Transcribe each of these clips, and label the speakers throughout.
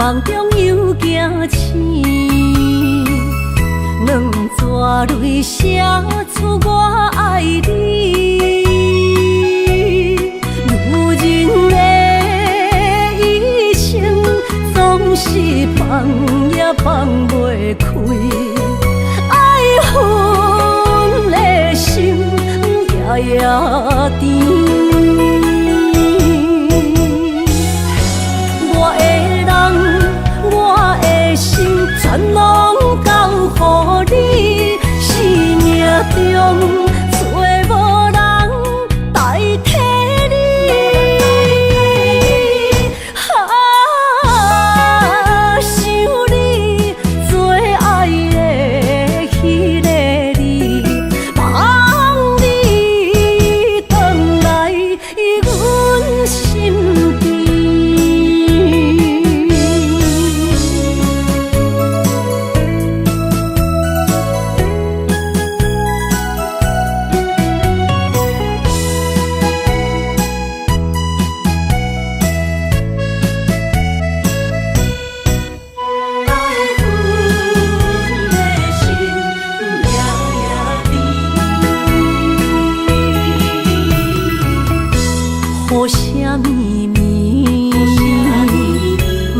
Speaker 1: 梦中又惊醒，两纸泪写出我爱你。女人的一生总是放也放袂开，爱恨的心夜夜甜。全拢交予你，生命中找无人代替你。想你最爱的迄个你，望你回来阮心边。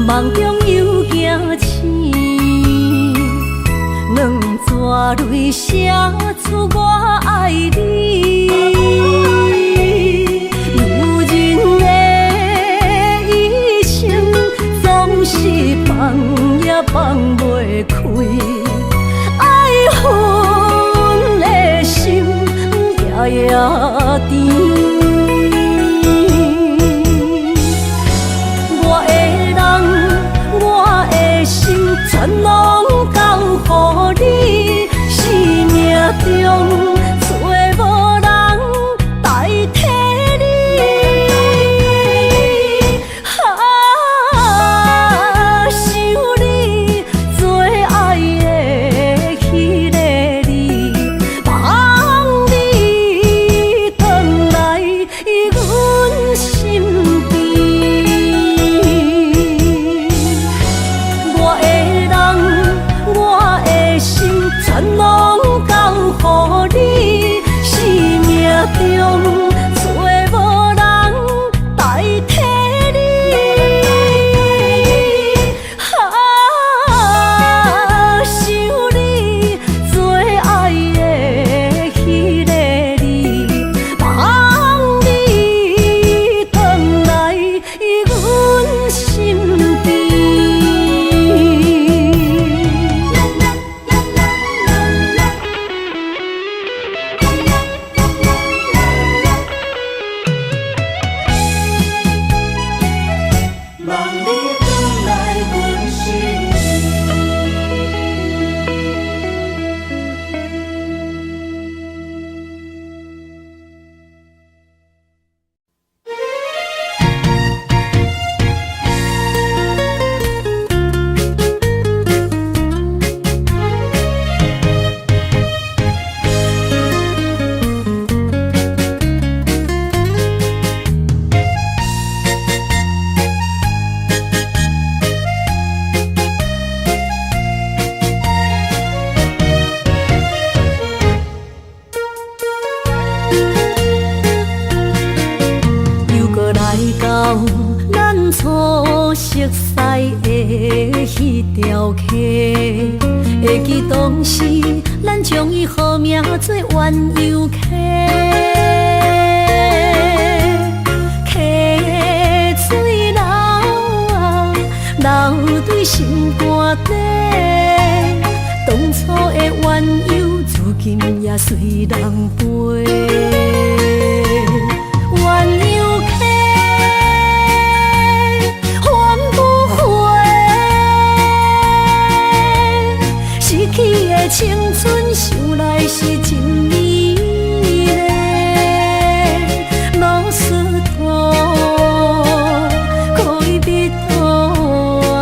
Speaker 1: 梦中又惊醒，两纸泪写出我爱你。女人的一生总是放也放袂开，爱恨的心夜夜甜。全拢交予你，生命中找无人代替你。想你最爱的迄个你，望你回来阮心边。全拢交予你，生命中找无人代替你。想你最爱的迄个你，望你回来阮心边。咱初熟悉的迄条溪，会记当时咱将伊号名做鸳鸯溪。溪水流啊，流对心肝底。当初的鸳鸯，如今也随人飞。鸳鸯溪。青春想来是真美丽，老师徒可以途啊，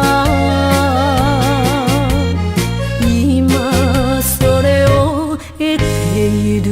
Speaker 1: 今それを得ている。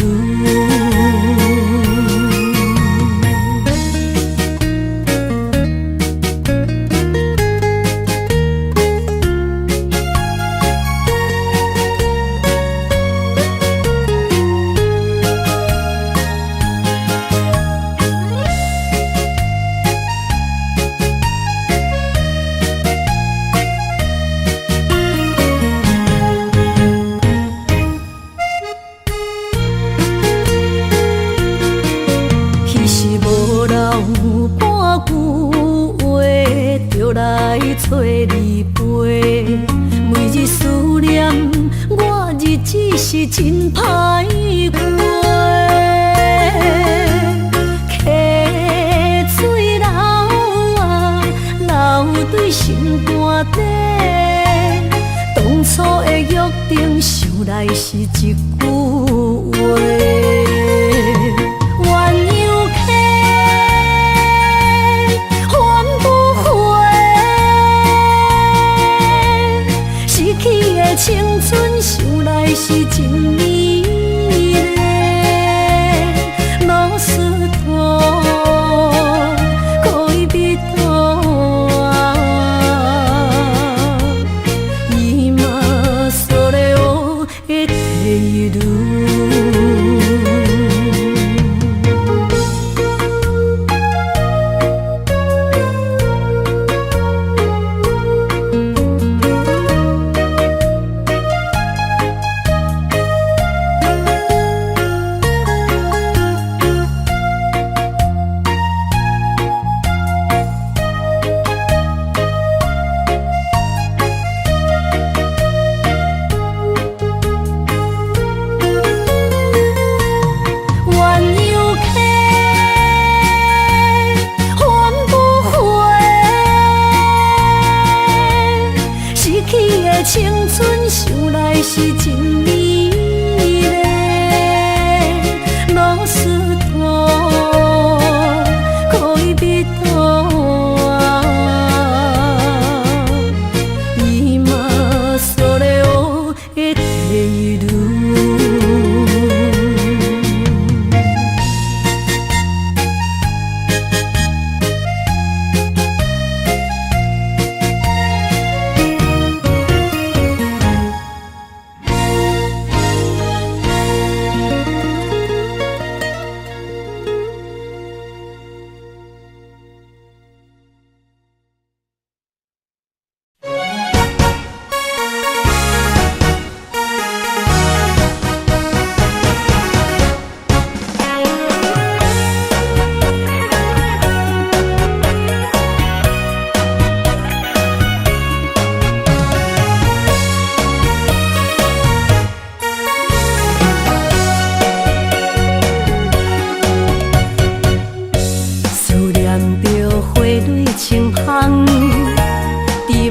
Speaker 1: 来找你陪。每日思念，我日子是真歹过。溪水流啊，流对心肝底。当初的约定，想来是一句话。青春想来是真美丽，老师徒恋人今それを得ている。青春想来是真美丽，老师徒恋人今それを得ている。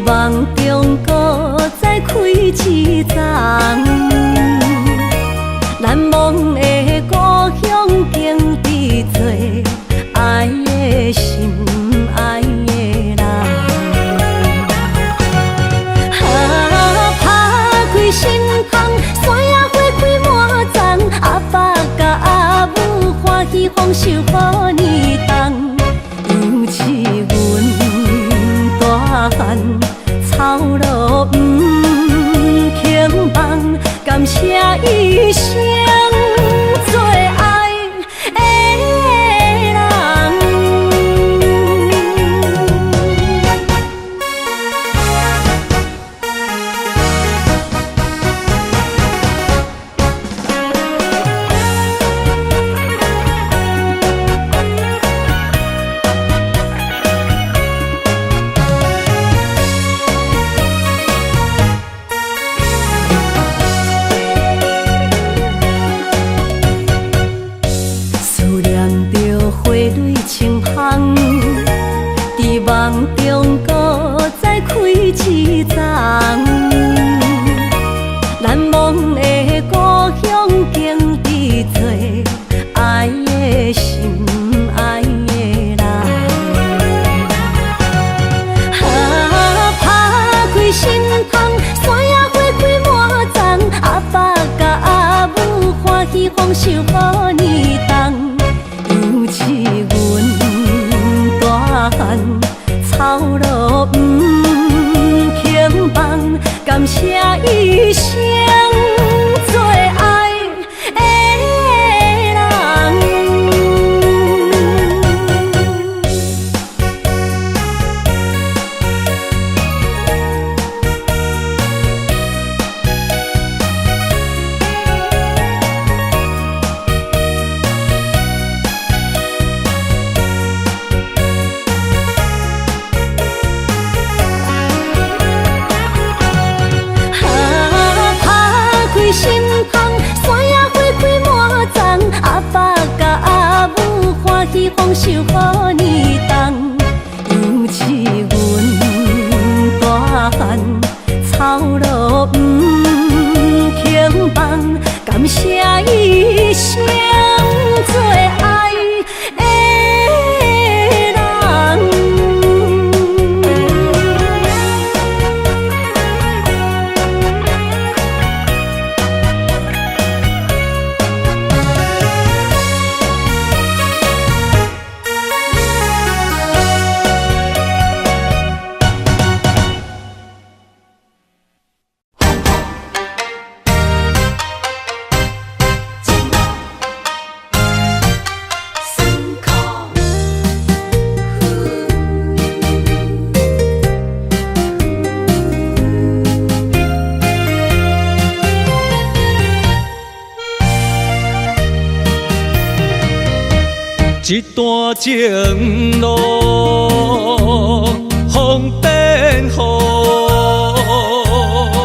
Speaker 1: 梦中搁再开一丛，难忘的故乡经伫做爱的心爱的人。打开心窗，山野花开满丛，阿爸甲阿母欢喜丰收好年冬，尤是阮大汉。草路不轻放，感谢一生做爱的人。梦中搁再开一丛，难忘的故乡经伫做爱的心爱的人。打开心窗，山野花开满丛，阿爸甲阿母欢喜丰收好年冬，尤是阮大汉。草路不轻放，感谢一生做爱的人。受好年冬，尤是阮大汉操劳不轻放，感谢一生做爱的人。
Speaker 2: 一段情路风变雨，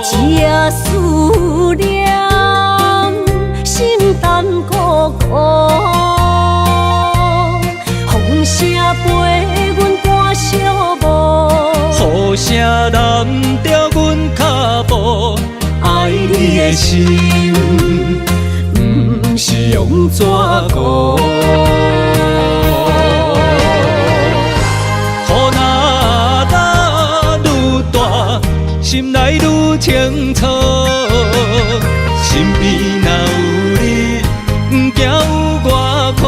Speaker 1: 这思念心淡苦苦，风声陪阮赶小步，
Speaker 2: 雨声染着阮脚步，爱你的心不是用纸糊。心内愈清楚，身边若有你，不惊有我苦。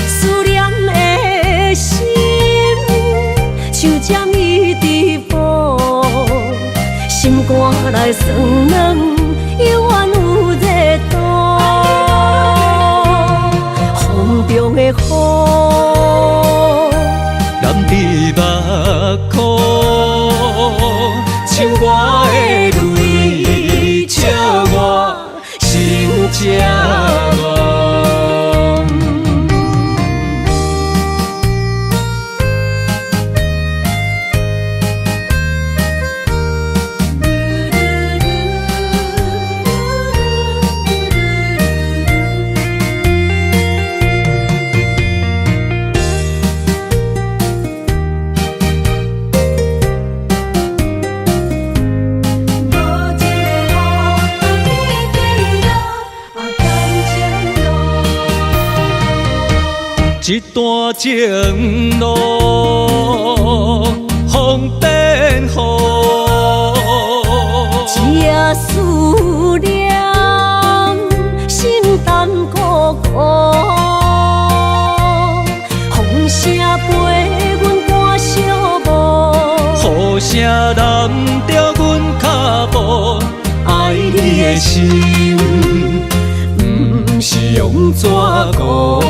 Speaker 1: 思念的心像针伊直补，心肝内酸软，犹原有热度。风中的雨。目眶，像我的泪，笑我心这乱。
Speaker 2: 一段情路风变雨，
Speaker 1: 这思念心淡苦苦，风声陪阮赶小步，
Speaker 2: 雨声染着阮脚步，爱你的心不是用纸糊。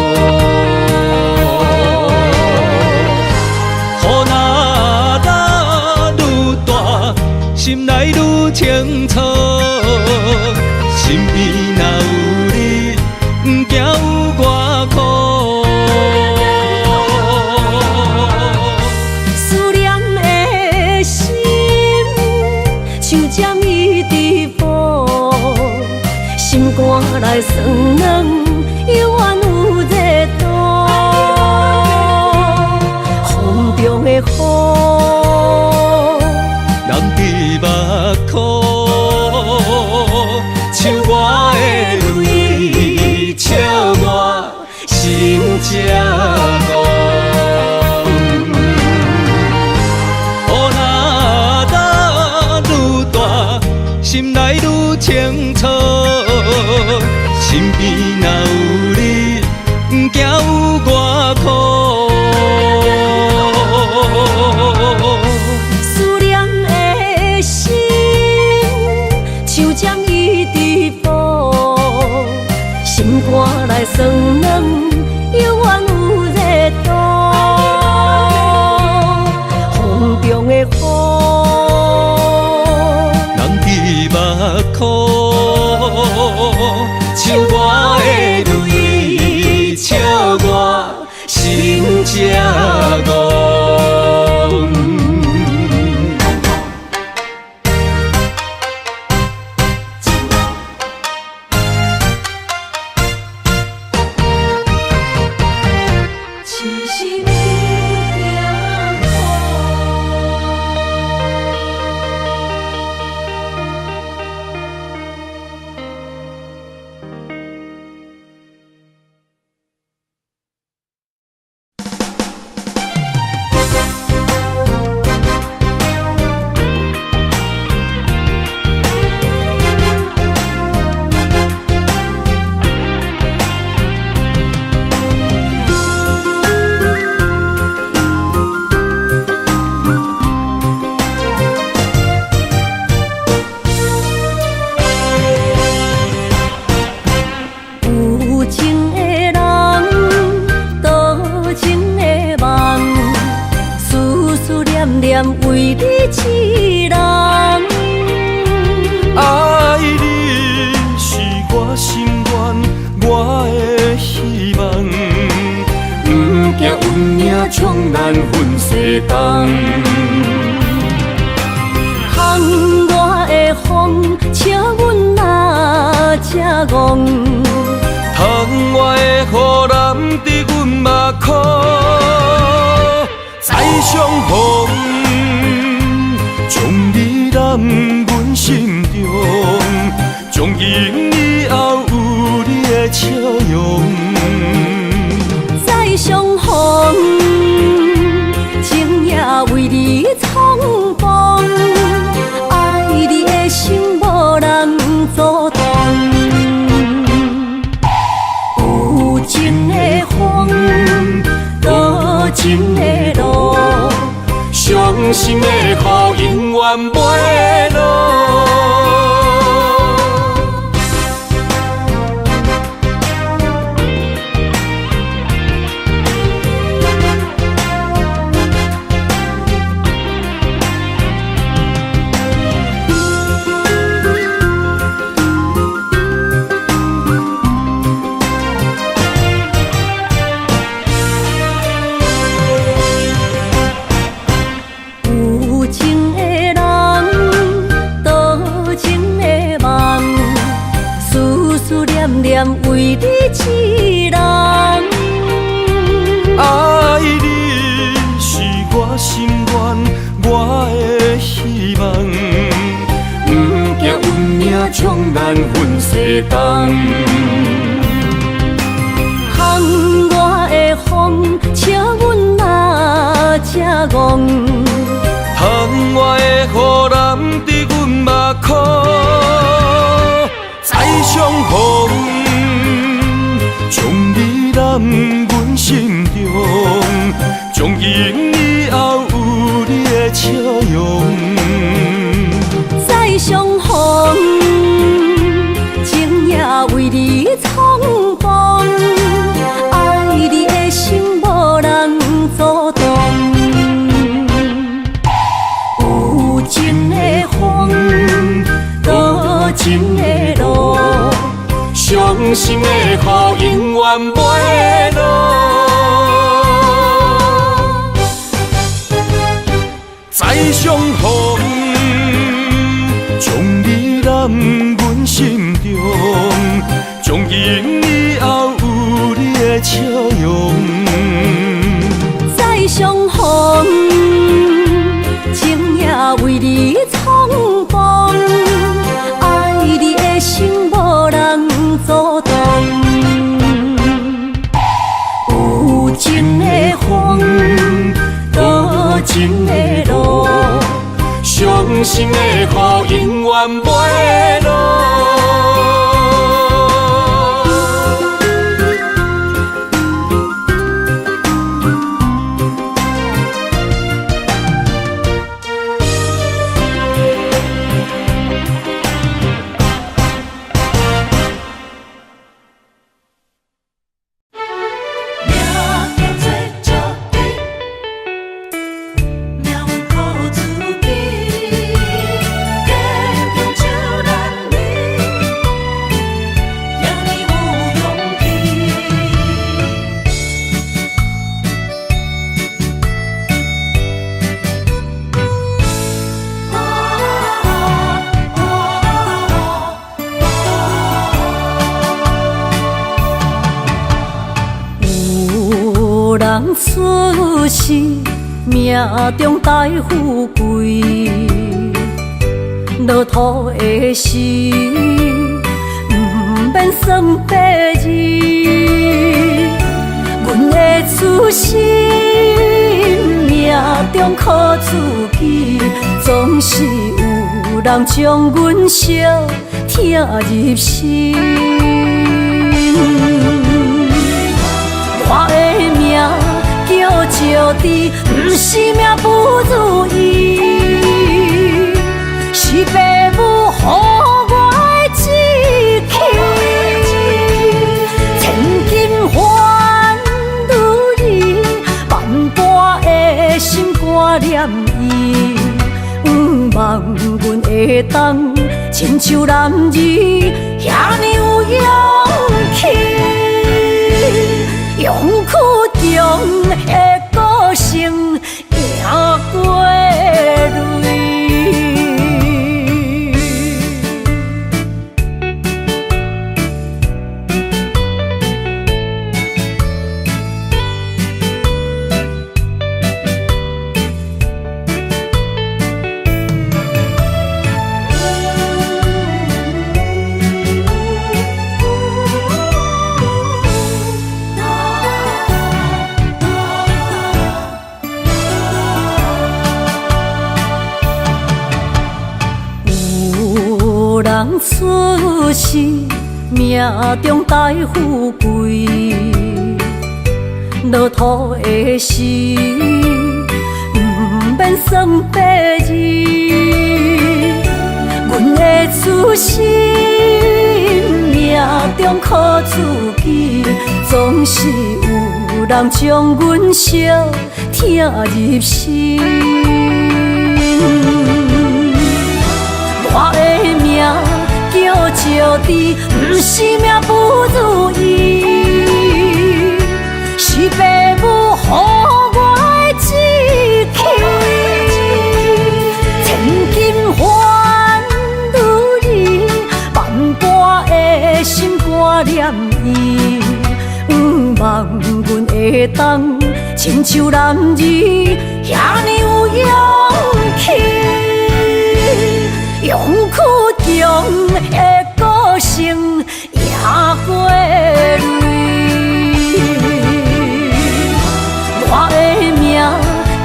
Speaker 2: 心内愈清楚，身边若有你，不惊有我苦。
Speaker 1: 思念的心像针伊直补，心肝内酸软，犹原有热度。风中的雨。
Speaker 2: 目眶，像我的泪，笑我心这乱。雨若打愈大，心内愈清楚，身边若有你，不惊有我苦。心肝内酸软，犹原有热度。风中的雨，人伫目眶，像我的泪，笑我心这乱。
Speaker 1: 这
Speaker 2: 难分世东。
Speaker 1: 窗外的风，笑阮哪只戆？
Speaker 2: 窗外的雨淋伫阮目眶，再相逢，将你揽阮心中，从今以后有你的笑容。
Speaker 1: 再相逢，情也为你苍茫，爱你的心无人阻挡。有情的风，多情的路，伤心的雨永远袂落。为你一人，
Speaker 2: 爱你是我心愿，我的希望。不惊运命将难分世东。
Speaker 1: 窗外的风，笑阮哪只戆？
Speaker 2: 窗外的雨淋伫阮目眶，再相逢。将你揽阮心中，从今以后有你的笑容。
Speaker 1: 再相逢，情也为你苍茫，爱你的心无人阻挡。有情的风，多情的路，伤心的雨永远袂落。
Speaker 2: 再相逢，将你揽阮心中，从今以后有你的笑容。
Speaker 1: 再相逢，情也为你苍茫，爱你的心无人阻挡。有情的风，多情的路，伤心的雨永远袂落。出世命中带富贵，落土的时，不免算白字。阮的出身命中靠自己，总是有人将阮惜听入心。我的命叫石滴，不是命不如意，是父母予我的志气。千金换如意，万般的心挂念伊，不望阮会当亲像男儿遐尼有勇气。勇气中的故事，是命中带富贵，落土的时，不免算白字。阮的初心，命中靠自己，总是有人将阮惜听入心。我的命叫石地，不是命不如意，是父母予我的志气。千金换如意，万般的心肝念伊，望阮会当亲像男儿遐尼有勇气。勇屈强的个性赢过泪，我的命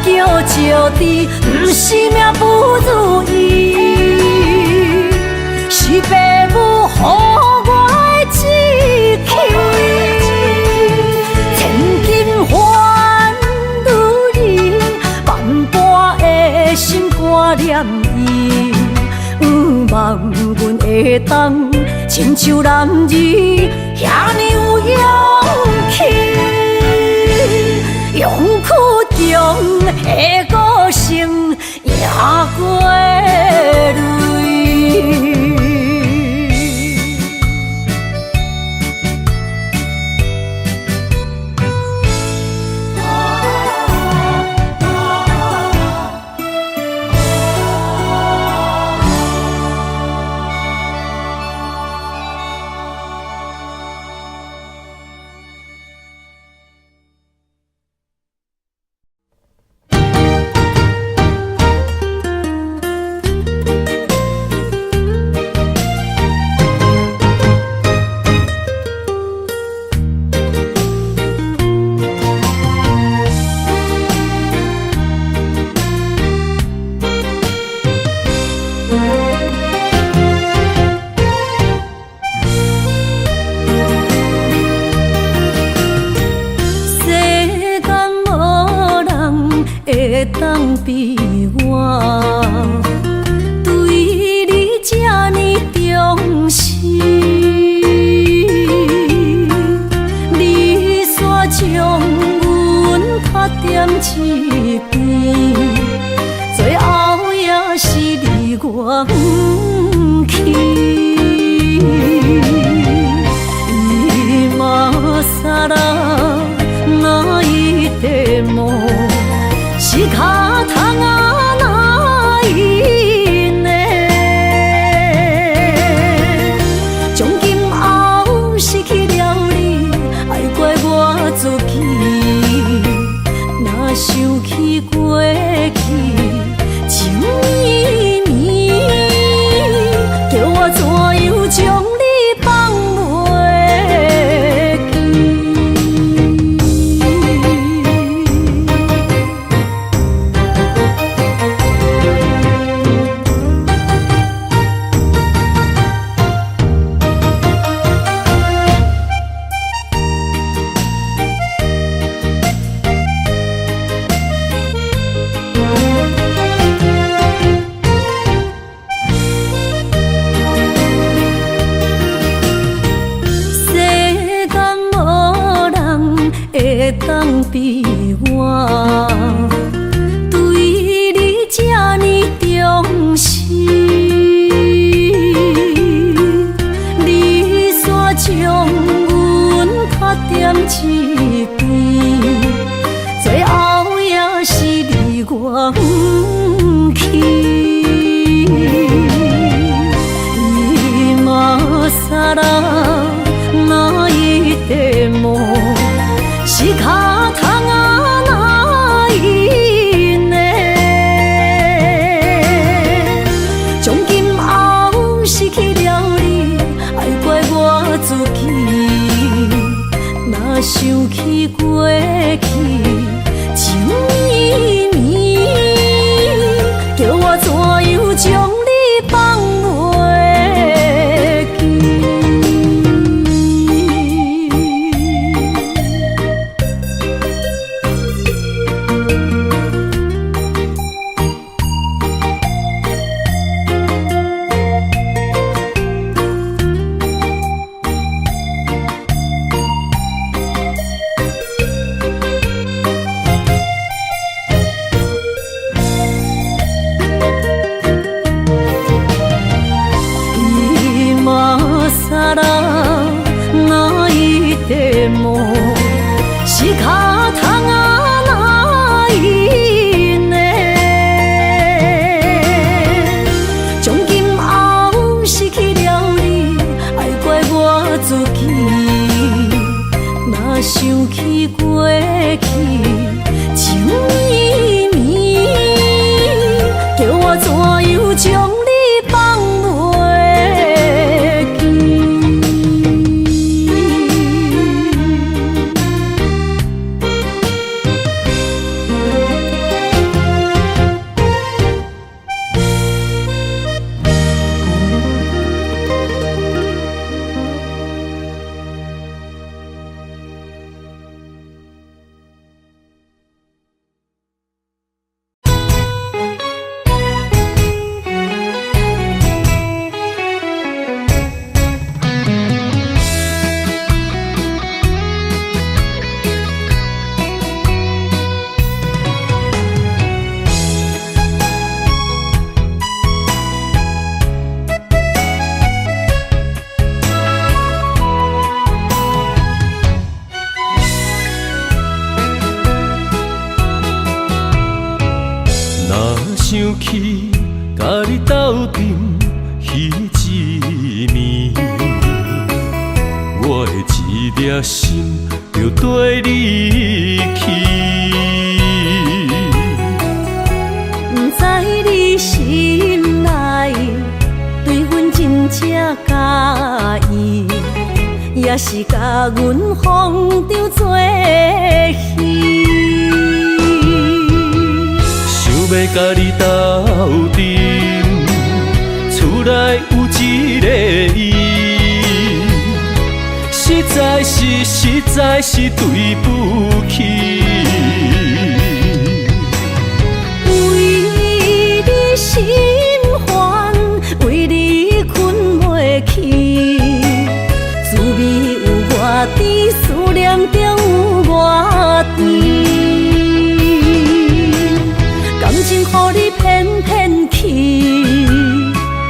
Speaker 1: 叫石地，不是命不如意，是父母予我的志气。千金换如意，万般的心肝念伊。望阮会当亲像男儿遐尼有勇气，勇屈强的个性赢过泪。想起过去情绵绵，叫我怎样将你放袂记？自己，若想起过去，情绵绵，叫我怎样将你放袂记？
Speaker 2: 想起甲你斗阵彼一暝，我的一粒心就跟你去。
Speaker 1: 不知你心内对阮真正介意，也是甲阮放着做戏。
Speaker 2: 要甲你斗阵，厝内有一个伊，实在是对不起。
Speaker 1: 为你心烦，为你困袂去，滋味有偌甜，思念中有偌甜。感情予你骗骗去，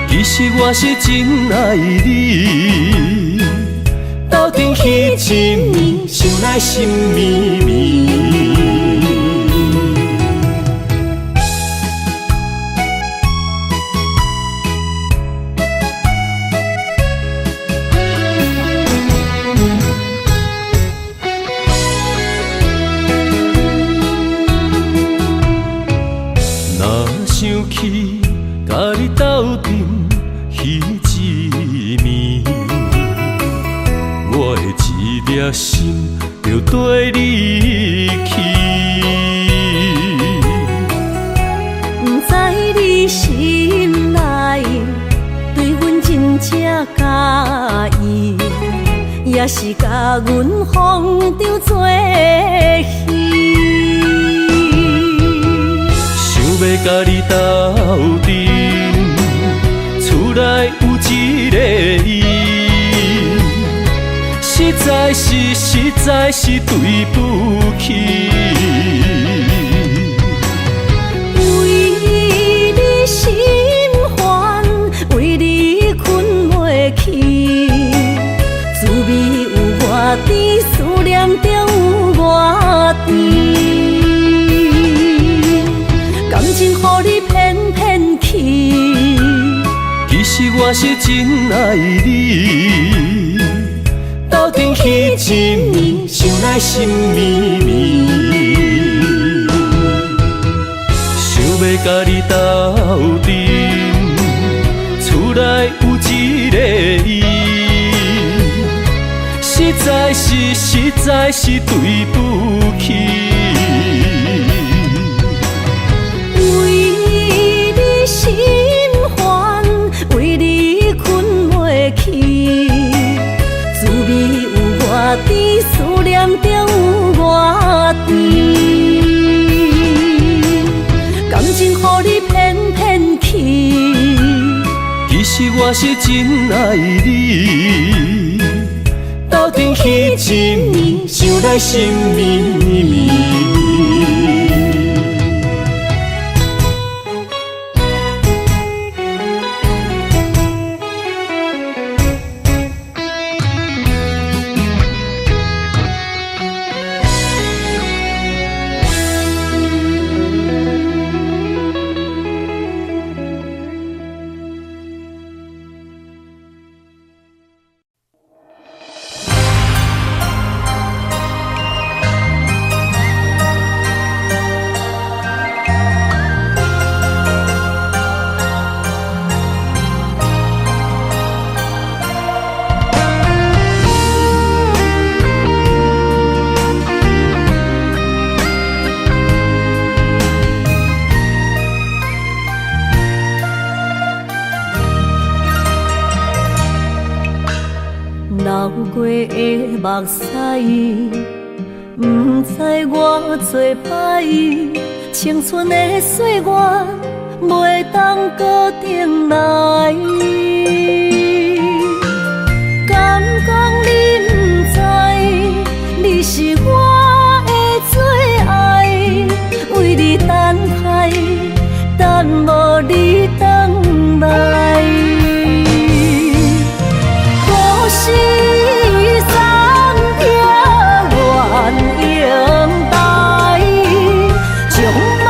Speaker 2: 其实我是真爱你。斗阵彼一暝，想来心绵绵。想起甲你斗阵彼一暝，我的一粒心就跟你去。
Speaker 1: 不知你心内对阮真正介意，也是甲阮放着做戏。
Speaker 2: 要甲你斗阵，厝内有一个伊，实在是对不起。
Speaker 1: 为你心烦，为你困袂去，滋味有偌甜，思念中有偌甜。感情予你骗骗去，
Speaker 2: 其实我是真爱你。斗阵彼一暝，想来心绵绵。想要甲你斗阵，厝内有一个伊，实在是对不起。
Speaker 1: 心烦，为你困袂去，滋味有偌甜，思念中有偌甜。感情予你骗骗去，
Speaker 2: 其实我是真爱你。斗阵彼一暝，想来心绵绵。
Speaker 1: 流过的目屎，不知我做歹，青春的岁月袂当搁重来。敢讲你不知，你是我的最爱，为你等待，等无你回来。故事暂停，原应台，将马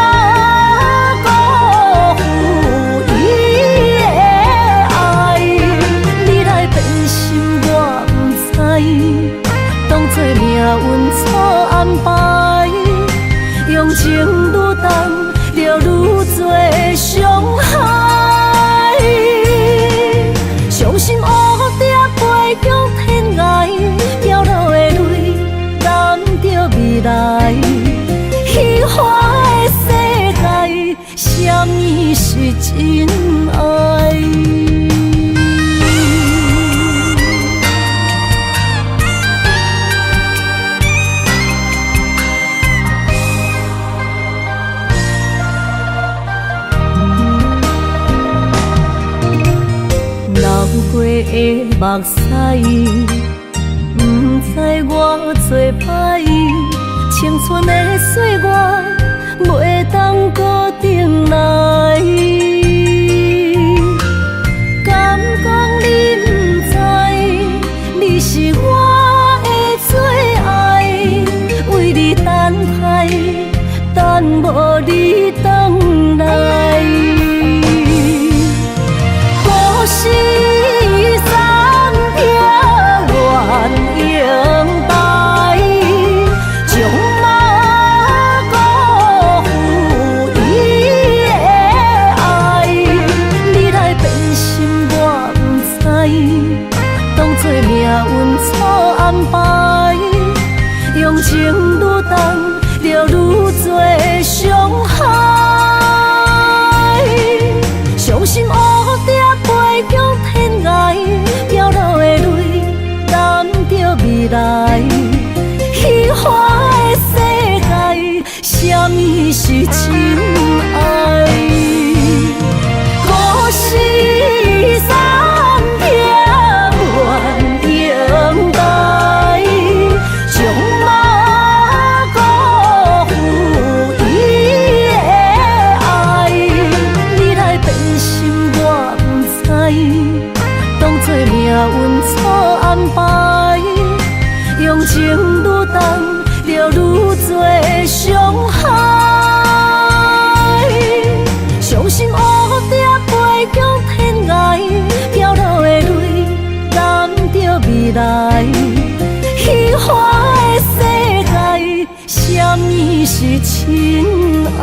Speaker 1: 辜负伊的爱。你来变心，我不知，当作命运错安排，用情愈重，就愈多伤害。伤心乌蝶飞向天涯，飘落的泪淋着未来。虚幻的世界，什么是真爱？过的目屎，不知我做歹，青春的岁月袂当搁重来。敢讲你不知，你是我的最爱，为你等待，等无你回来。故事暂停，原应台，将马辜负伊的爱。你来变心，我不知，当作命运错安排，用情愈重，就愈多伤害。伤心乌蝶飞向天涯，飘落的泪淋着未来。虚幻的世界，什么是真爱？故事暂停，原应台，将马辜负伊的爱。你来变心，我不知，当作命运错安排，用情愈重，就愈多伤害。伤心乌蝶飞向天涯，飘落的泪淋着未来。虚幻的世界，什么是真爱？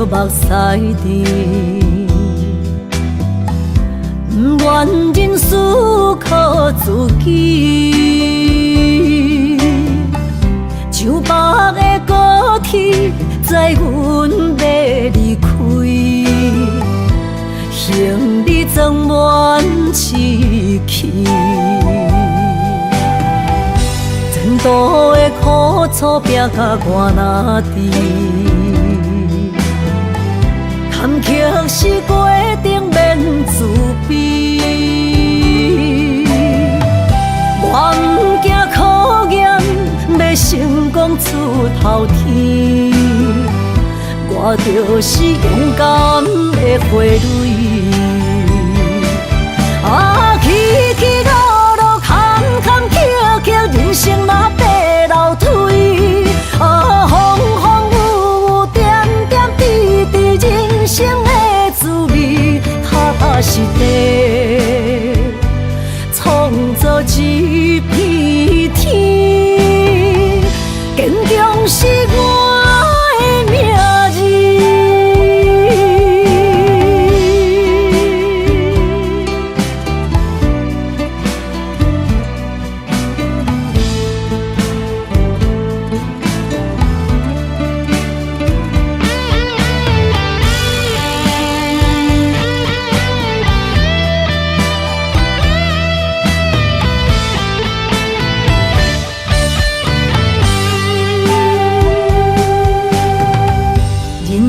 Speaker 1: 着目屎滴，不愿人事靠自己，像北的高铁载阮要离开，行李装满市区。前途的苦楚拼甲我哪知？坎坷是过程免自卑，我不惊考验，要成功出头天。我就是勇敢的花蕊，啊，起起落落，坎坎坷坷，人生若爬楼梯，啊，风风雨雨，点点滴滴，人生的滋味，踏踏实地，创造一片天，坚强是我的命。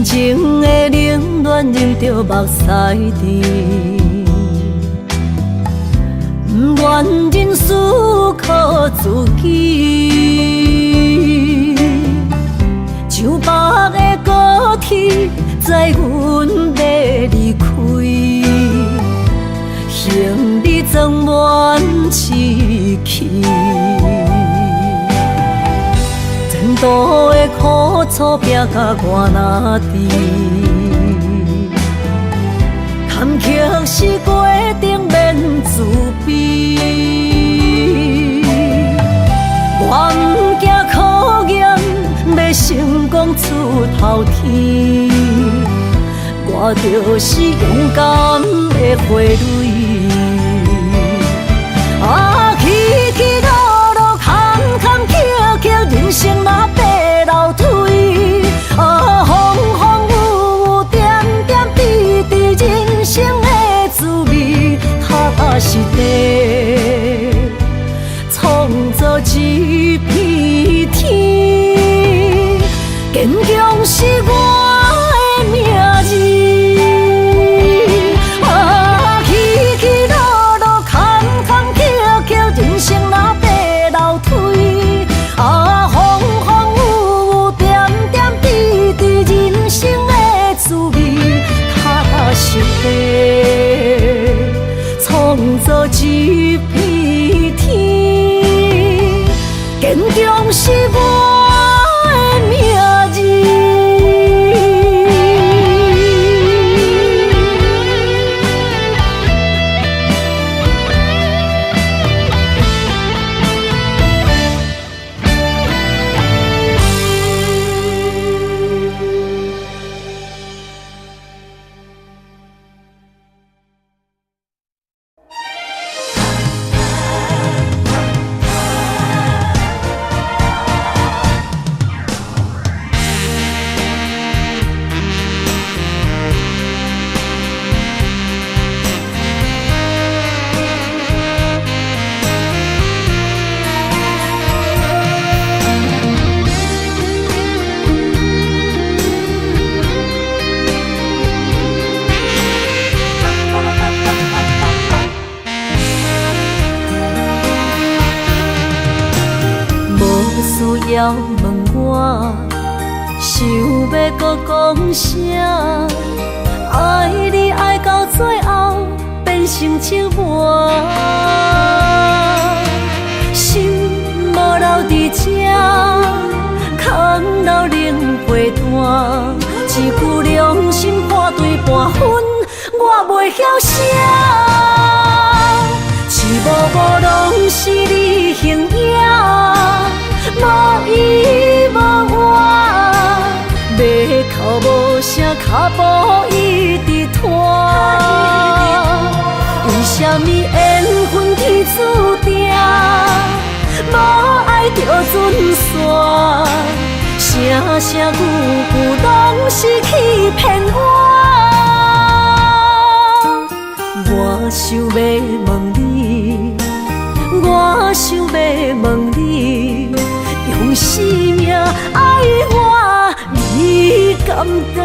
Speaker 1: 情的冷暖，忍着目屎滴，不愿人事靠自己，像北的高铁载阮要离开，行李装满市区。前途的苦楚拼甲我哪知？坎坷是过程免自卑，我不惊考验，要成功出头天。我就是勇敢的花蕊，啊，起起落落，坎坎坷坷，人生若爬楼梯，啊，风风雨雨，点点滴滴，人生的滋味，踏踏实地，创造一片天，坚强是我的名字。是地，创造一片天，坚强是我的名字。要问我，想要搁讲啥？爱你爱到最后变成寂寞，心无留伫这，空留冷陪伴。一句良心半对半分，我袂晓写。是无拢是你形影。无依无我，要靠无声，脚步一直拖。为什么缘分天注定，无爱就准线？声声句句拢是欺骗我。我想要问你，我想要问你，用生命爱我，你敢敢？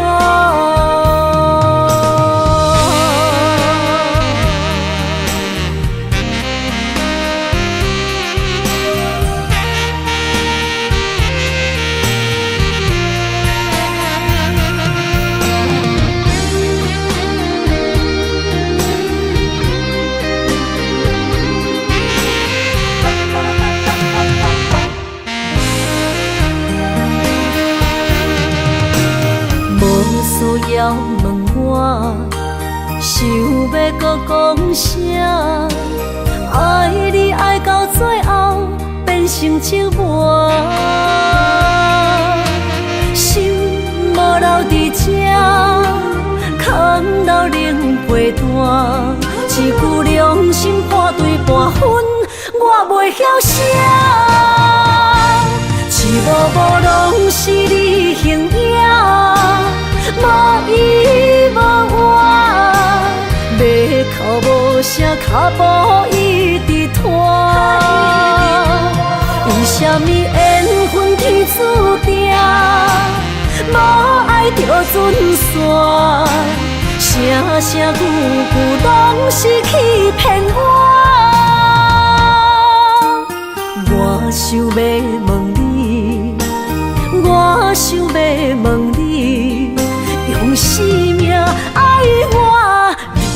Speaker 1: 要问我，想要搁讲啥？爱你爱到最后变成寂寞，心无留伫这，空留冷陪伴。一句良心半对半分，我袂晓写。一幕幕拢是你形影。无依无我，要哭无声，脚步一直拖。为什么缘分天注定，无爱就准线？声声句句拢是欺骗我。我想要问你，我想要问你。用生命爱我，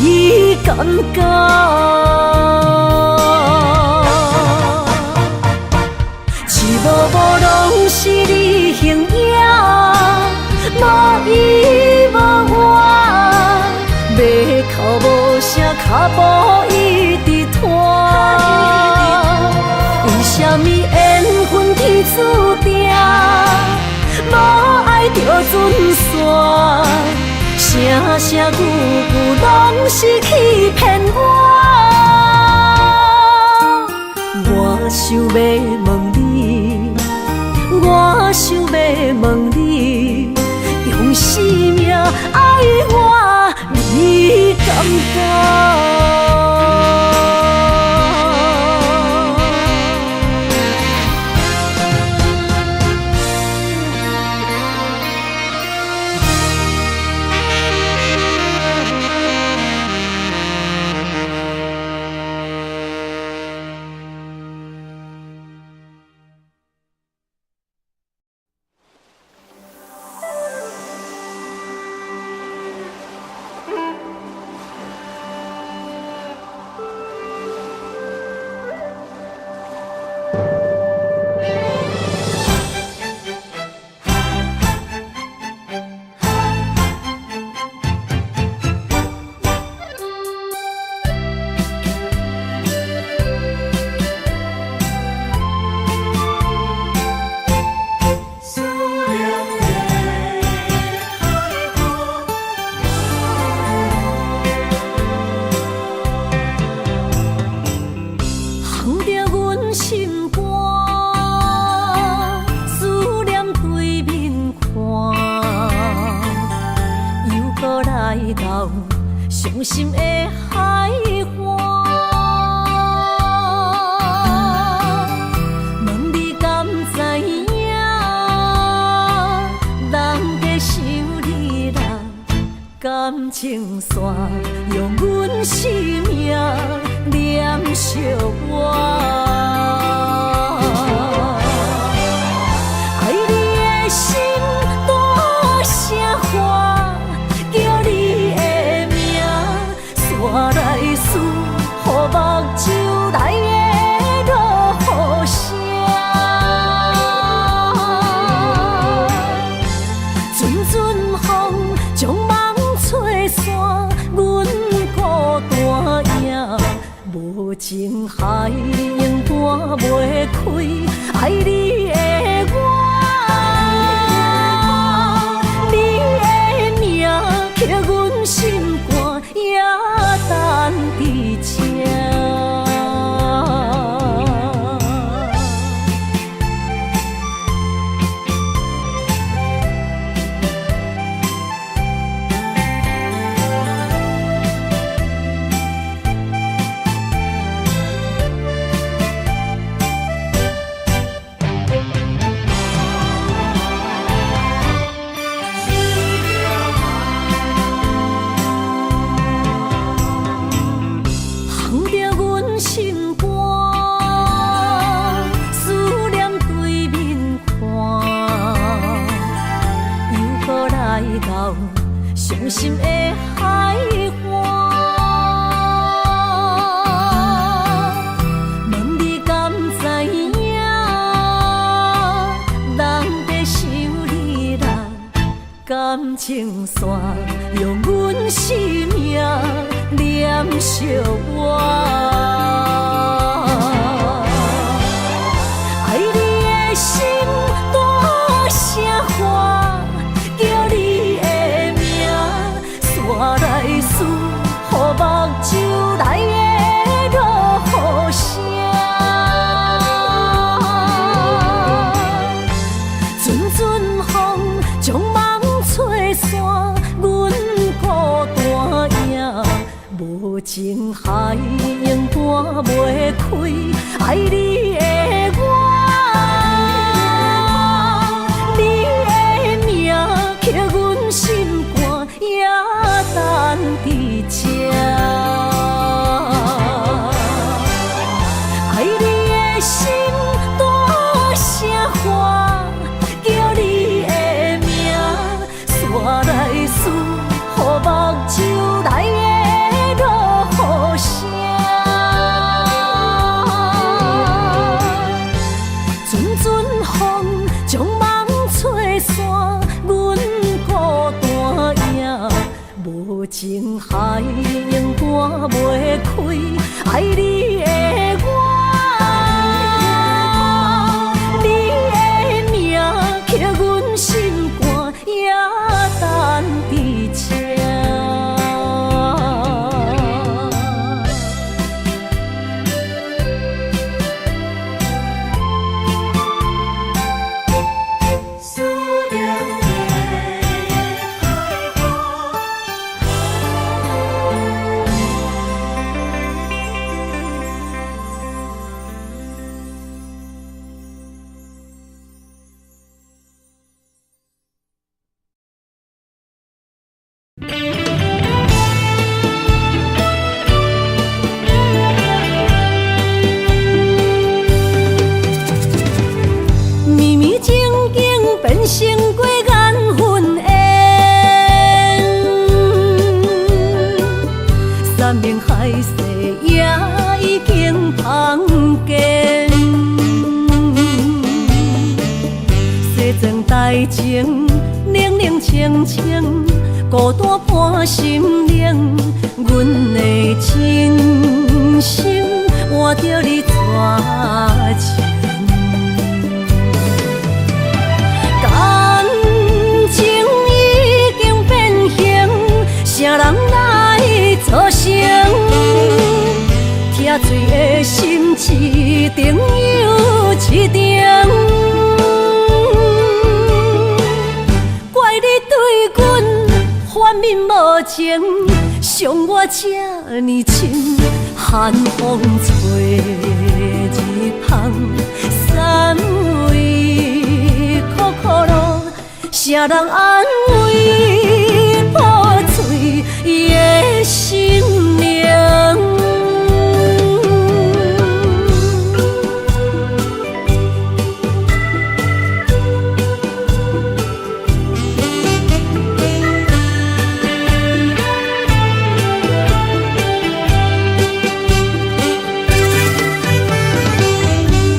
Speaker 1: 你敢敢？一幕幕拢是你形影，无依无我，要哭无声，脚步一直拖。为什么缘分天注定，无爱就准线？声声句句拢是欺骗我。我想要问你，我想要问你，用生命爱我，你敢敢？伤心的海岸，问你敢知影？人在想你人感情线，用阮生命念惜我。爱你的心大声喊，叫你的名，山来思，予目睭内的落雨声。阵阵风将梦吹散，阮孤单影，无情海永搬袂开，爱你的我，你的阮心肝也等伫这。伤心的海岸，问你敢知影？人在想你人，感情线用阮生命念惜我。爱你的心大声喊，叫你的我来思，予目睭内的落雨声，阵阵风将梦吹散，阮孤单影，无情海涌断袂开，爱你的我。等伫这，爱你的心大声喊，叫你的名，煞来思，予目睭内的落雨声，阵阵风将梦吹散，阮孤单影。无情海涌断袂开，爱你的我，你的名刻阮心肝，也等伫这。成过缘分缘，山盟海誓也已经芳见。西庄台情，冷冷清清，孤单伴心灵。阮的真心换着你绝情。啥人来作成？疼醉的心一定又一定。怪你对阮反面无情，伤我这呢深。寒风吹日芳，三位苦苦路，啥人安慰？伊的心灵，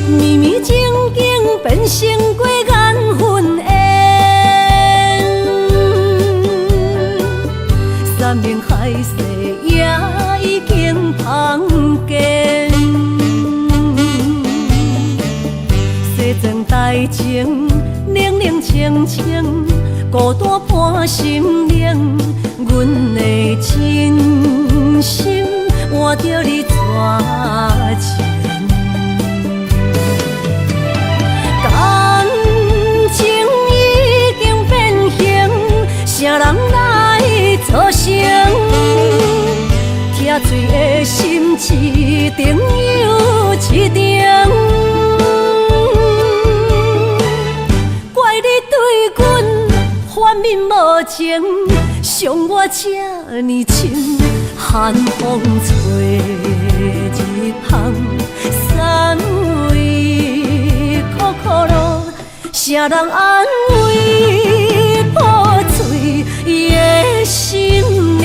Speaker 1: 绵绵静静变成过缘分缘。山盟海誓也已经芳见，西庄台情，冷冷清清，孤单伴心灵。阮的真心换着你绝情。感情已经变形，啥人来作成？疼水的心一定又一定。怪你对阮反面无情，伤我这呢深，寒风吹日风，散为苦苦路，啥人安慰破碎的心灵？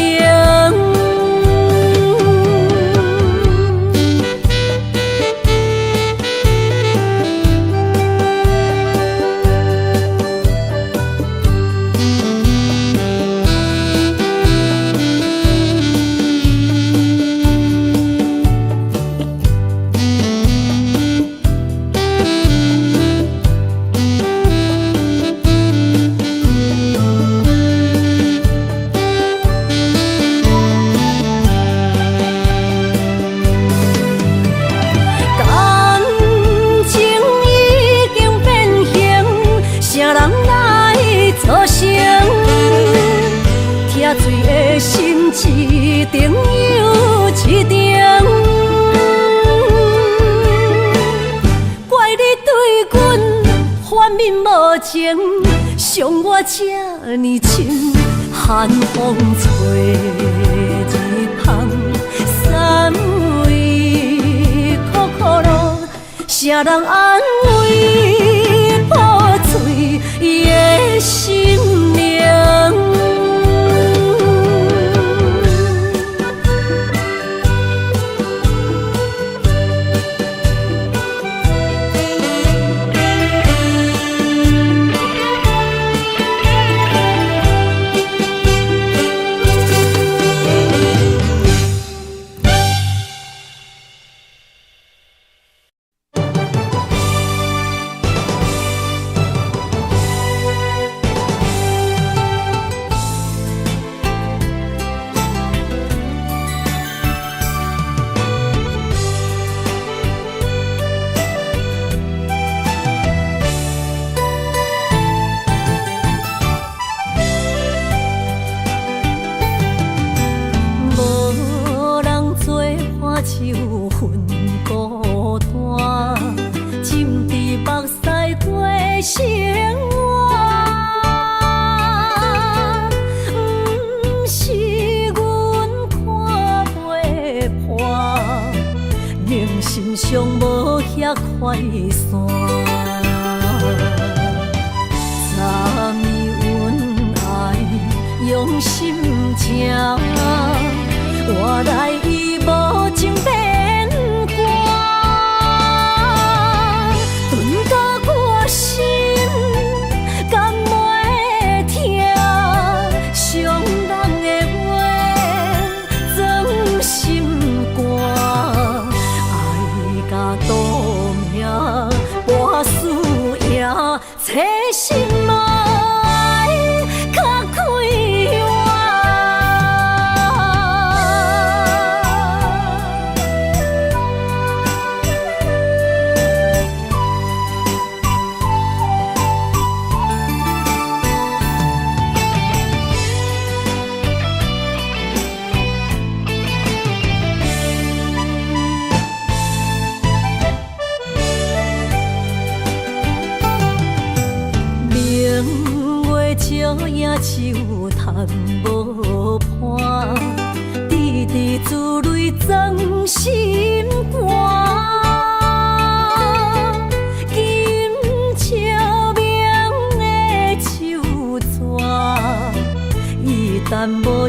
Speaker 1: 一定又一定，怪你对阮反面无情，伤我这呢深，寒风吹日风，散为苦苦路，啥人安慰破碎的心灵？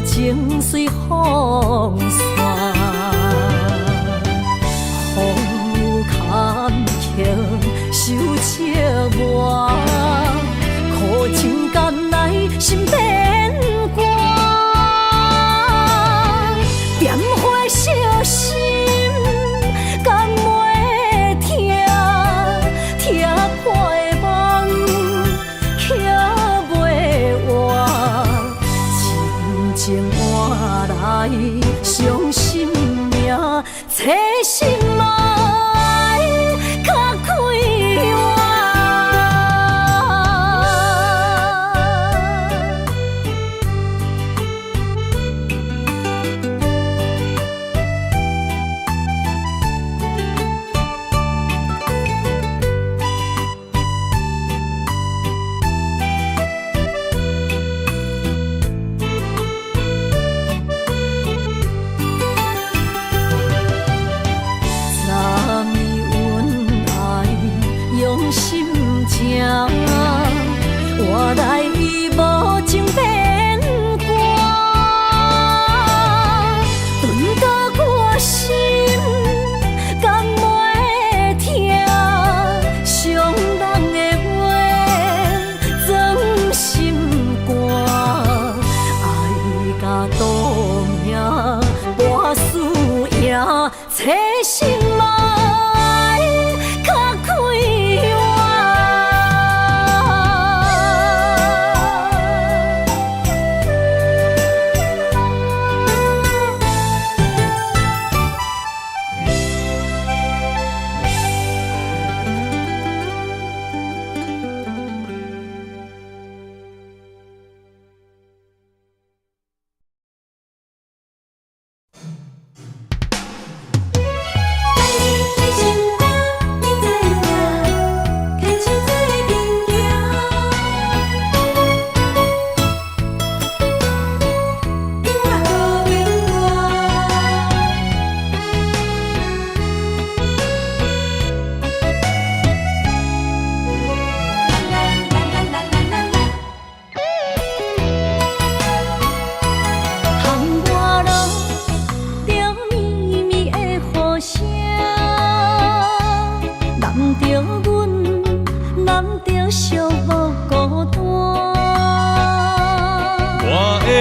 Speaker 1: 情随风散，风雨坎坷受折磨，苦情甘来心变卦，点火烧心甘袂疼，疼破的梦捡袂换，亲情换。来伤心命，找心爱较快活。我来无情变卦，顿到我心甘袂听，伤人的话装心肝，爱甲赌命博输赢，找心爱较快活。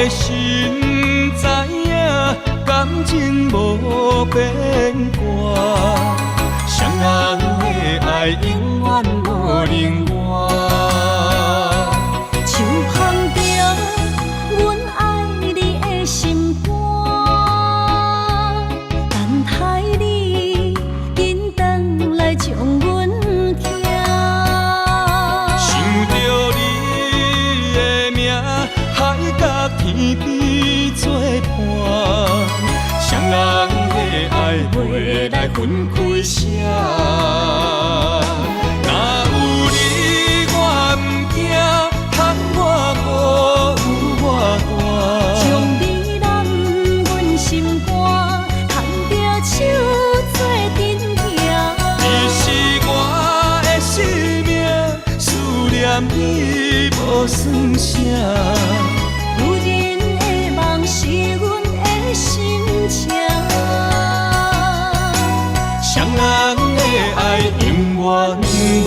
Speaker 2: 心知影，感情无变卦，双人的爱永远无冷漠。
Speaker 1: 像捧着阮爱你的心肝，等待你紧转来将阮听。
Speaker 2: 想着你的名，海甲天边作伴，双人的爱袂来分开舍。若有你我毋惊，窗外无我大。
Speaker 1: 将你揽阮心肝，牵着手做阵行。
Speaker 2: 你是我的生命，思念你无算啥。
Speaker 1: 女人的梦是阮的心情，
Speaker 2: 双人的爱永远无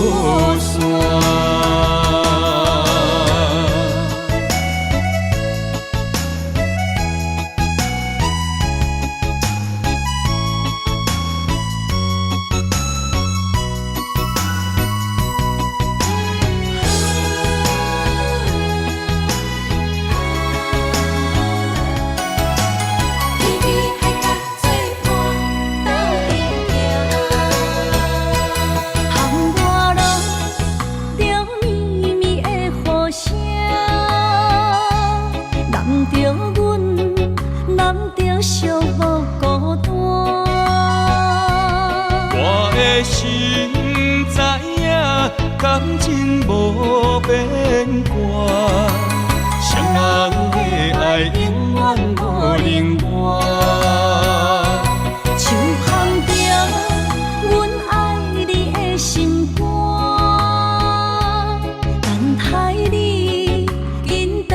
Speaker 2: 散。心知影，感情无变卦，双人的爱永远无冷漠。
Speaker 1: 像捧着阮爱你的心肝，等待你紧转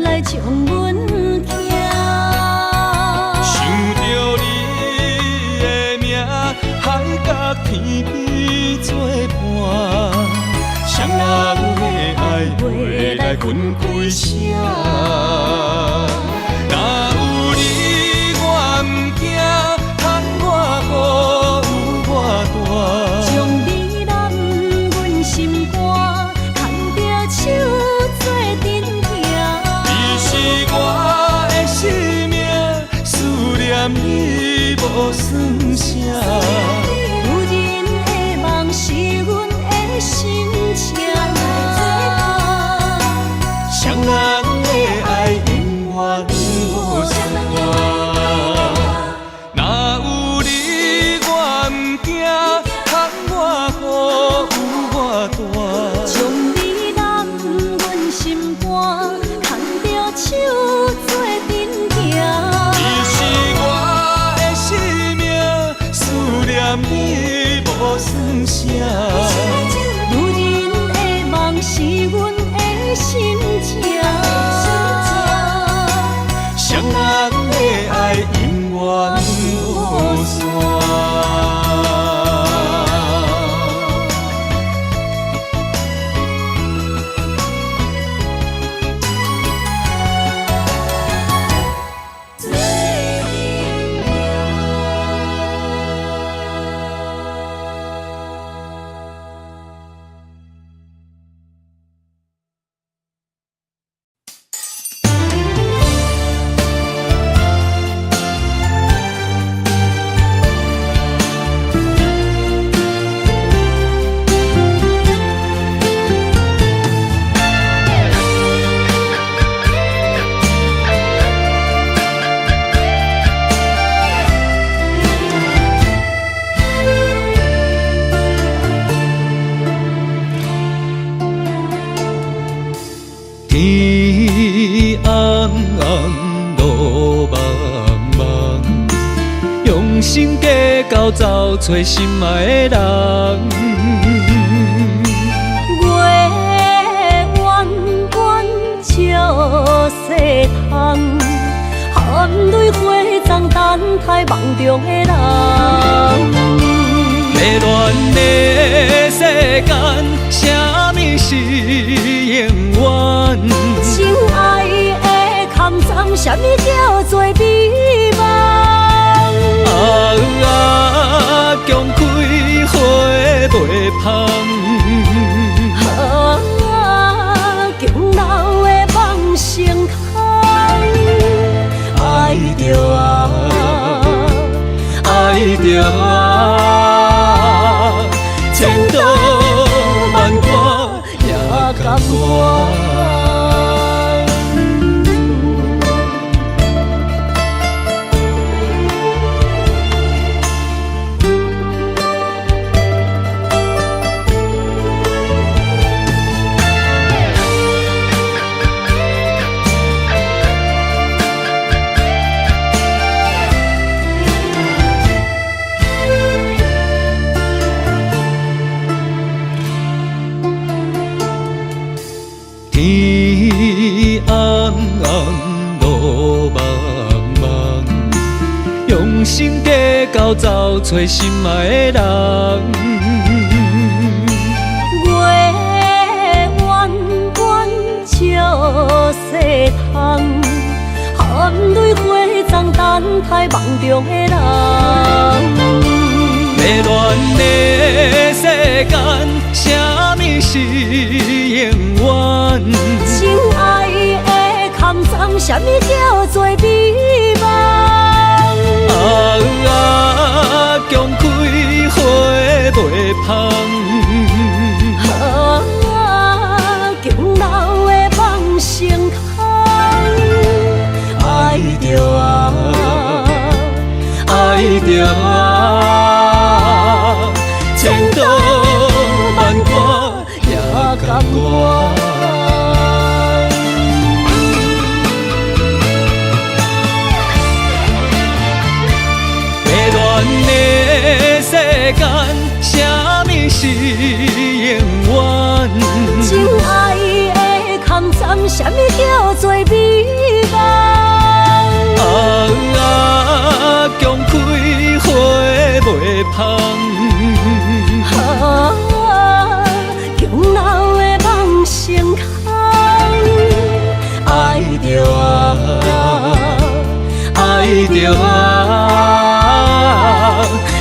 Speaker 1: 来将阮听。
Speaker 2: 想着你的名，海甲天边作伴，双人的爱袂来分开舍。若有你我毋惊，窗外无我大。
Speaker 1: 将你揽阮心肝，牵着手做阵行。
Speaker 2: 你是我的生命，念你无算啥。
Speaker 1: 女人的梦是阮的心情，
Speaker 2: 双人的爱永远无散。若有你我不惊，窗我好有我大。
Speaker 1: 将你揽阮心肝，牵着手做阵行。
Speaker 2: 你是我的生命，思念你无算啥。
Speaker 1: 女人的梦是阮的心情，
Speaker 2: 双人的爱永远无散。天红红，路茫茫，用心计较找找心爱的人。
Speaker 1: 月弯弯照西窗，含泪花丛等待梦中的人。
Speaker 2: 迷乱的世间，啥物是永远？
Speaker 1: 情爱的空藏，啥物叫做美梦？
Speaker 2: 强开花袂芳。
Speaker 1: 强留的梦成空，爱着
Speaker 2: 爱着千刀万剐也甘愿。天红红，路茫茫，用心计较找找心爱的人。
Speaker 1: 月弯弯照西窗，含泪花丛等待梦中的人。
Speaker 2: 迷乱的世间，啥物是永远？
Speaker 1: 情爱的空藏，啥物叫做美梦？
Speaker 2: 强开花袂芳。
Speaker 1: 强留的梦成空，爱着
Speaker 2: 千刀万剐也甘愿。迷乱的世间，啥物是永远？
Speaker 1: 情爱的空藏，啥物叫做美梦？
Speaker 2: 强开花袂芳。
Speaker 1: 强留的梦成空，爱着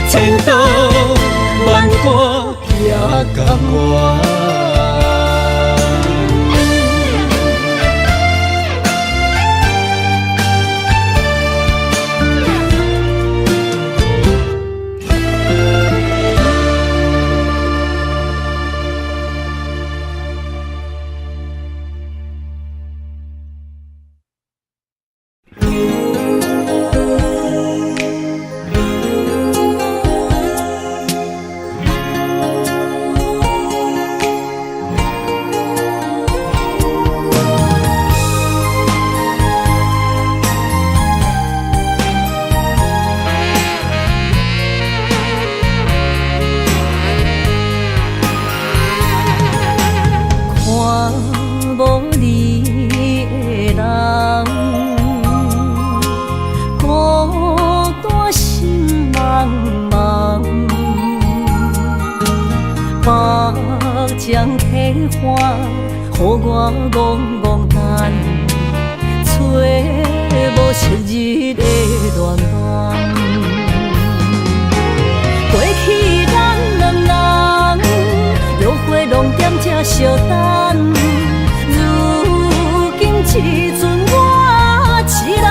Speaker 2: 千刀万剐也甘愿。
Speaker 1: 将体换，予我戆戆等，找无昔日的恋梦。过去咱两人，约会拢踮这相等，如今只剩我一人。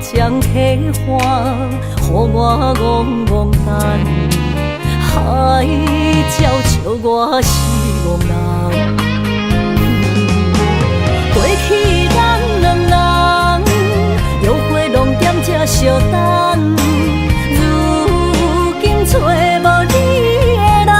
Speaker 1: 将体换，予我戆戆等，海鸟笑我是憨人。过去咱两人，约会拢踮这相等，如今找无你的人。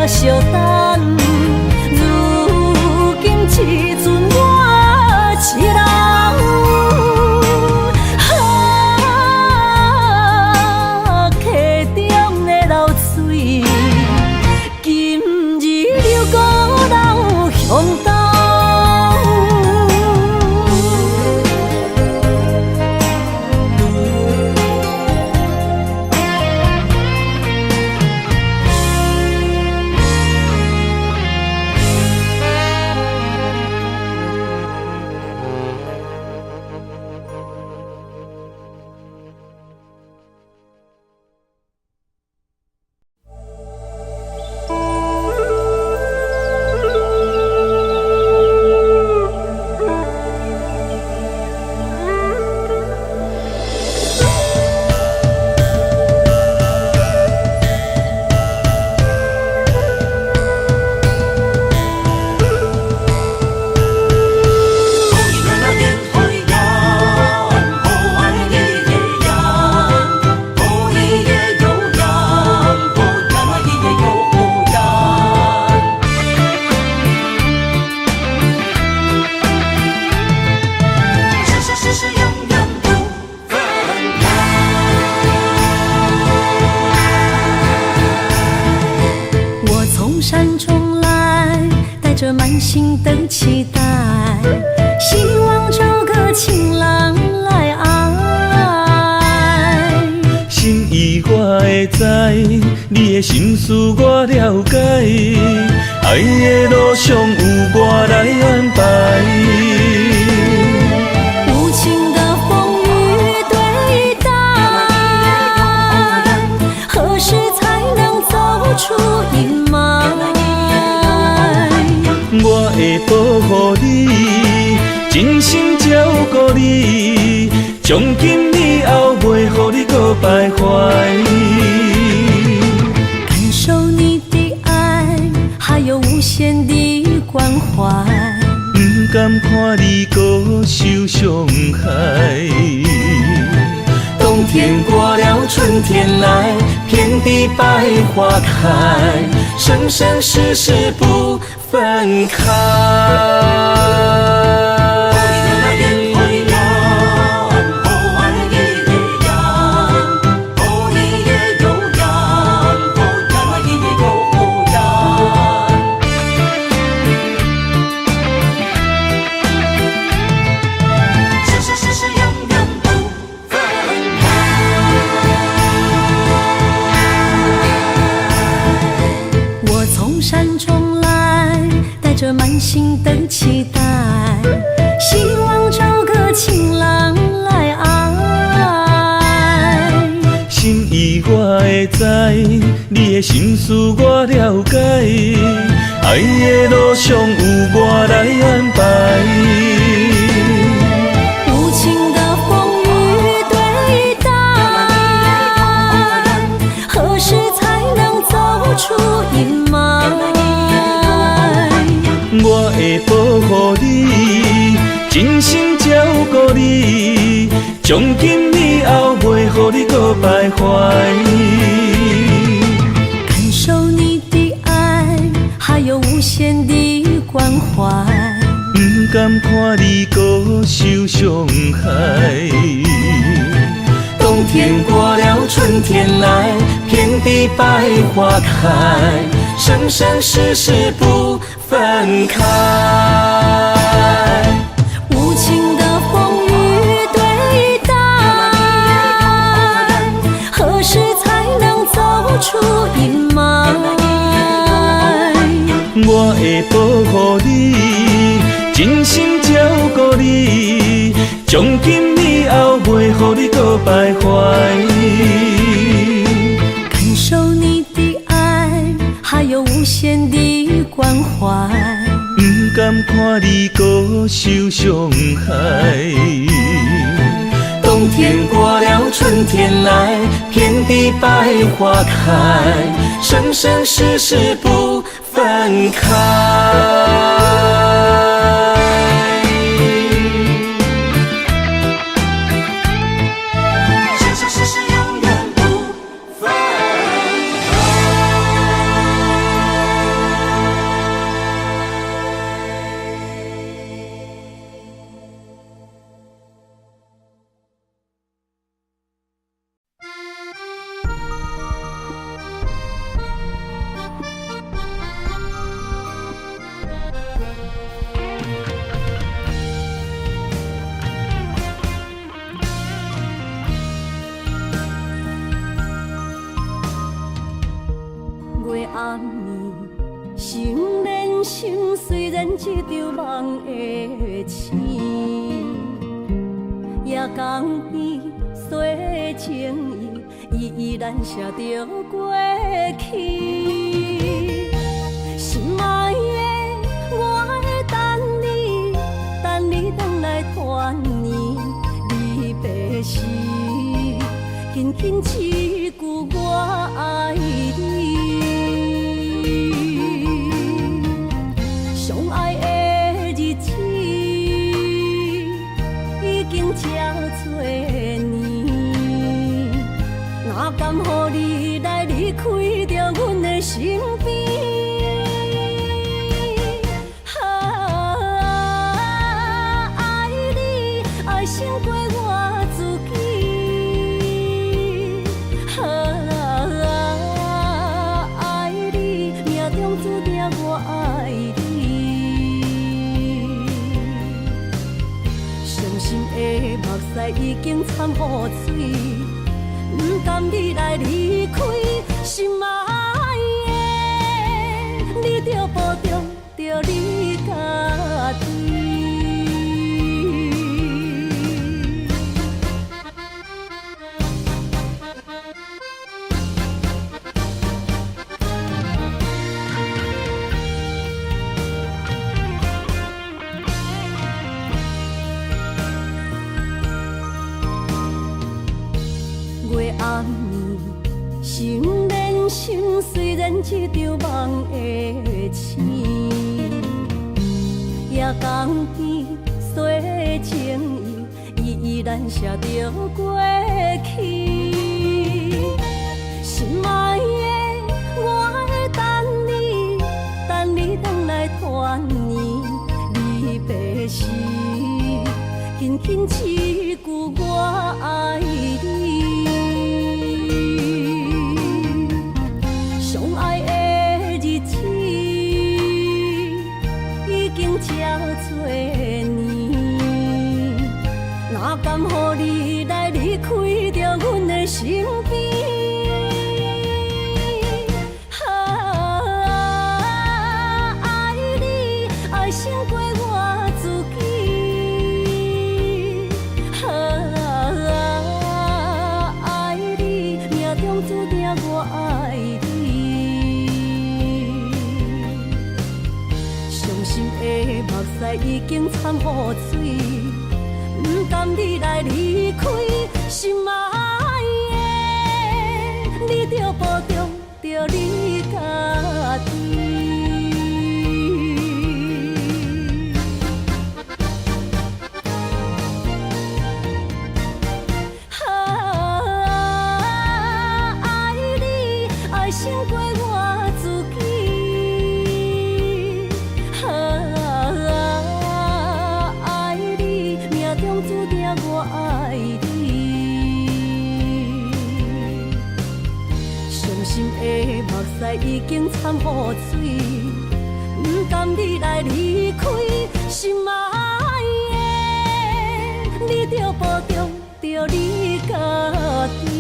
Speaker 1: 相等，如今只剩我一人。溪中的流水，今日又孤老向东。山中来，带着满心的期待，希望找个情郎来爱。
Speaker 2: 心意我会知，你的心思我了解，爱的路上有我来安排。
Speaker 1: 无情的风雨对待，何时才能走出阴霾？
Speaker 2: 我会保护你，真心照顾你，从今以后袂予你搁徘徊。
Speaker 1: 感受你的爱，还有无限的关怀，
Speaker 2: 不甘看你搁受伤害。冬天过了，春天来，遍地百花开，生生世世不分开。
Speaker 1: 心的期待，希望找个情人来爱。
Speaker 2: 心意我会知，你的心思我了解，爱的路上有我来安排。
Speaker 1: 无情的风雨对待，何时才能走出阴霾？
Speaker 2: 我会保护你，真心照顾你，从今以后袂予你搁徘徊。
Speaker 1: 感受你的爱，还有无限的关怀。
Speaker 2: 不甘看你搁受伤害。冬天过了，春天来，遍地百花开，生生世世不分开。
Speaker 1: 无情的风雨对待，何时才能走出阴霾？
Speaker 2: 我会保护你，真心照顾你，从今以后袂予你搁徘徊。
Speaker 1: 感受你的爱，还有无限的关怀。
Speaker 2: 不甘看你搁受伤害。冬天过了，春天来，遍地百花开，生生世世不分开。生生世世永远不分开。
Speaker 1: 月暗暝，心连心，虽然一场梦的醒。夜江边洗情意，依然写着过去。心爱的，我会等你，等你回来团圆离别时，轻轻一句我爱你。相爱的日子已经这多年，哪甘予你来离开着阮的身边？爱你爱胜过我自己，爱你命中注定我爱你。伤心的目屎已经惨雨水，不甘你来离开，心爱的，你着保重着你家己。月暗暝，心连心，虽然一场梦的醒。夜江边洗情意，依然写着过去。心爱的，我会等你，等你回来团圆离别时，轻轻一句我爱你。相爱的日子已经这多年，哪甘予你来离开着阮的身边？爱你爱胜过我自己。爱你，命中注定我爱你。伤心的目屎已经掺雨水，不甘你来离开，心爱的，你着保重着你家己。爱你，爱胜过我自己。爱你，命中注定我爱你。伤心的目屎已经掺雨水，不甘你来离开，心爱的，你着保重着你家己。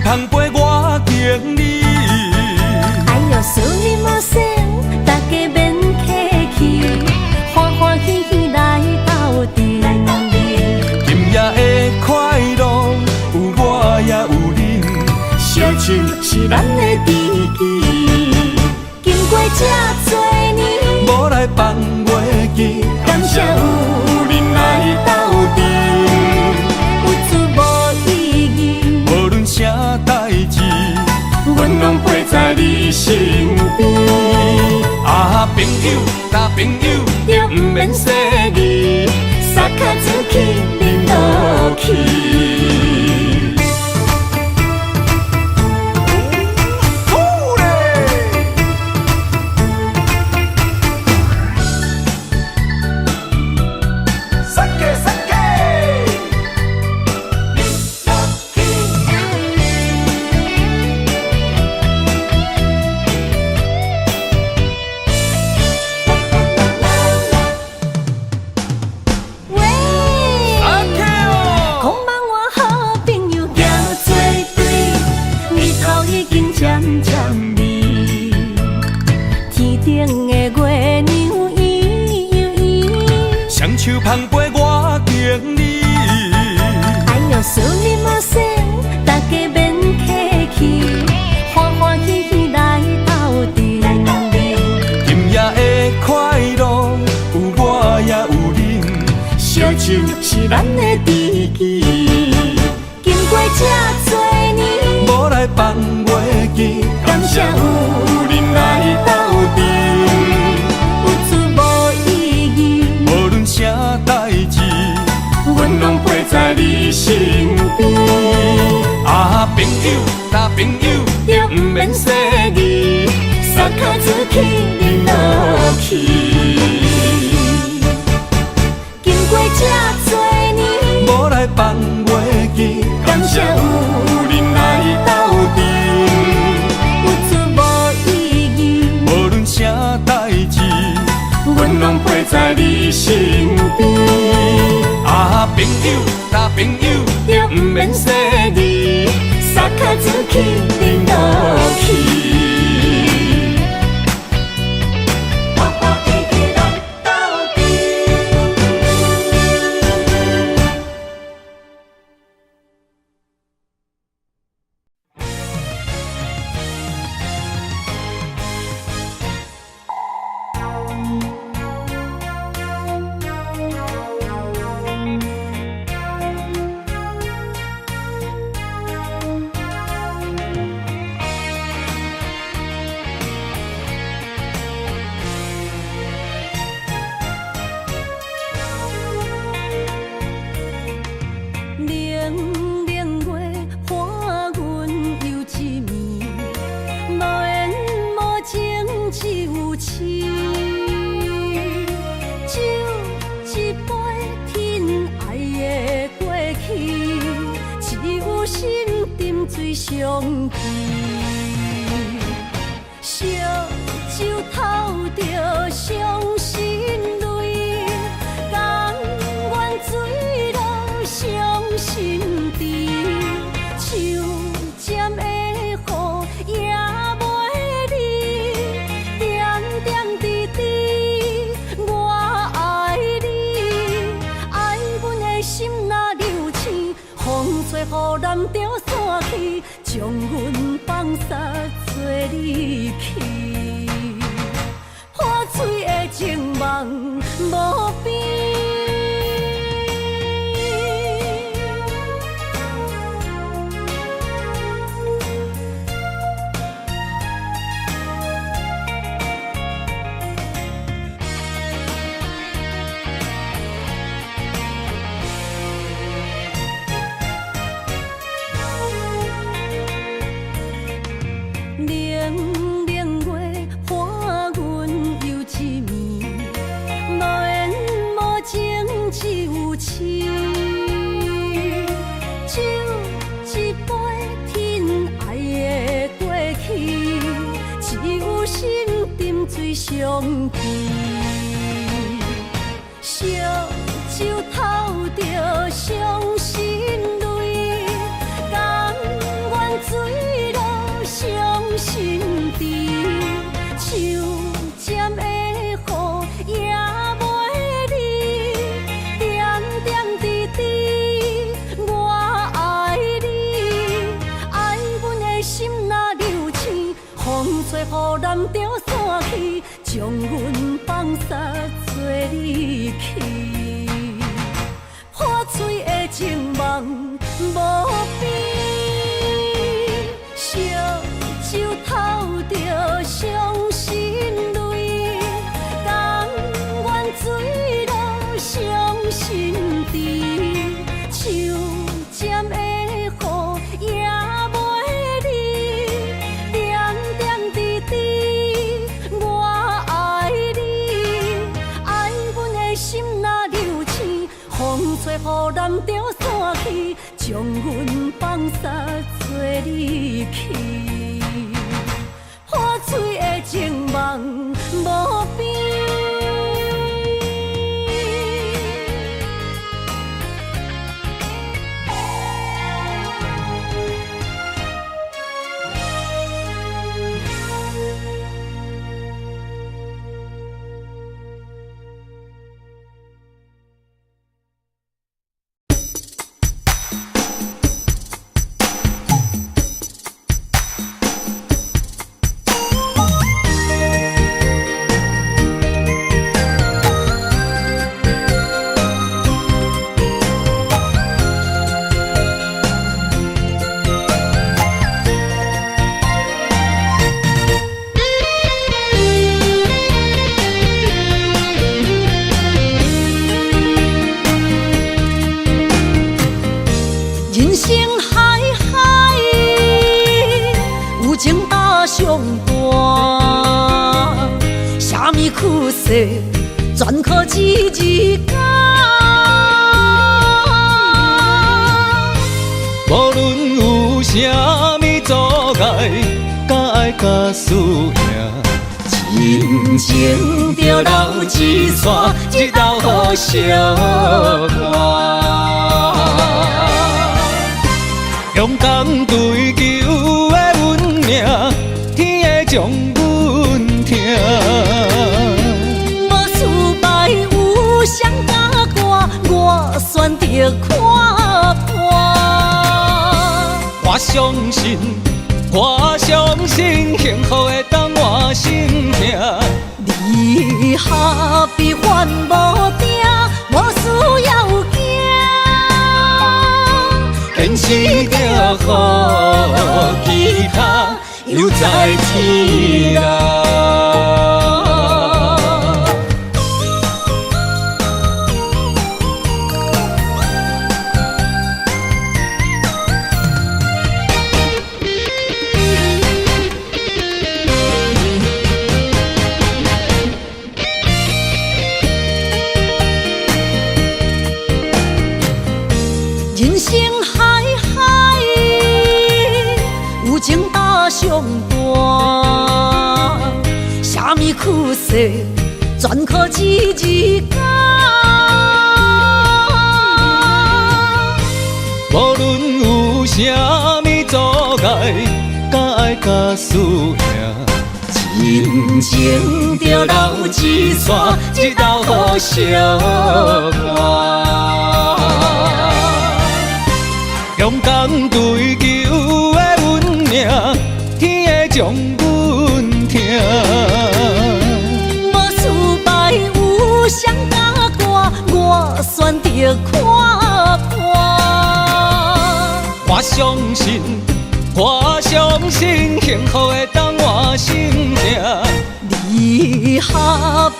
Speaker 2: 捧杯我敬你。
Speaker 1: 哎呦，思念无声，大家免客气，欢欢喜喜来斗阵。
Speaker 2: 今夜的快乐有我也有你，
Speaker 1: 烧酒是咱的知己，经过这多年，
Speaker 2: 无来放袂记，
Speaker 1: 感谢有人来斗阵，有出无意义。
Speaker 2: 无论啥代志，
Speaker 1: 阮拢陪在你身边。
Speaker 2: 啊，朋友，大朋友，
Speaker 1: 就不免说你，撒卡出去，忍落去。
Speaker 2: 手捧杯我敬你。
Speaker 1: 哎呦，思念无声，大家免客气，欢欢喜喜来斗阵。
Speaker 2: 今夜的快乐有我也有你，
Speaker 1: 烧酒是咱的知己，经过这多年，
Speaker 2: 无来放袂记，
Speaker 1: 感谢有人来斗阵。
Speaker 2: 啥代志，
Speaker 1: 阮拢陪在你身边。
Speaker 2: 啊，朋友，大朋友，
Speaker 1: 就不免说你，撒卡出去，忍落去。经过这多年，
Speaker 2: 无来放袂记，
Speaker 1: 感谢有人来斗阵，有出无意义。
Speaker 2: 无论啥代志，
Speaker 1: 阮拢陪在你身边。
Speaker 2: 啊，朋友，大朋友，
Speaker 1: 就不免说你，撒卡出去，忍落去。心沉水上去，烧酒偷着伤心泪，甘愿醉落伤心地，手尖的雨也袂离，点点滴滴我爱你，爱阮的心若流星，风吹雨淋着散去，将阮放撒做离去，破碎的情梦无边。冷冷月伴阮又一暝，无缘无情只有痴。酒一杯疼爱的过去，只有心沉水上去，烧酒偷着伤心泪，甘愿醉落伤心地，手尖的雨也袂离，点点滴滴我爱你，爱阮的心若流星，风吹雨淋着散去，将阮放撒做离去，破碎的情梦无边。烧酒偷着伤心泪，甘愿醉落伤心地，手尖的雨也袂离，点点滴滴我爱你，爱阮的心若流星，风吹雨淋着散去，将阮放撒做离去，破碎的情梦无边。人生海海，有情搭上伴，啥物苦涩，全靠一日间。
Speaker 2: 无论有啥物阻碍，甲爱甲输赢，
Speaker 1: 人情着留一线，一道好相伴。
Speaker 2: 勇敢追求的阮命，天会将阮疼。
Speaker 1: 无失败有谁甲我，我选择看破。
Speaker 2: 我相信，我相信，幸福会当我心痛。
Speaker 1: 离合悲欢无定，无需要惊。
Speaker 2: 坚持着予其他犹在天涯。
Speaker 1: 人生海海，上大，啥物苦涩全靠一日干。
Speaker 2: 无论有啥物阻碍，甲爱甲输赢，
Speaker 1: 真情着留一线，一道好相伴。勇敢追求的运命，天会将阮疼。无失败有谁甲我，我选择看破。我相信，我相信幸福会当我心命。离合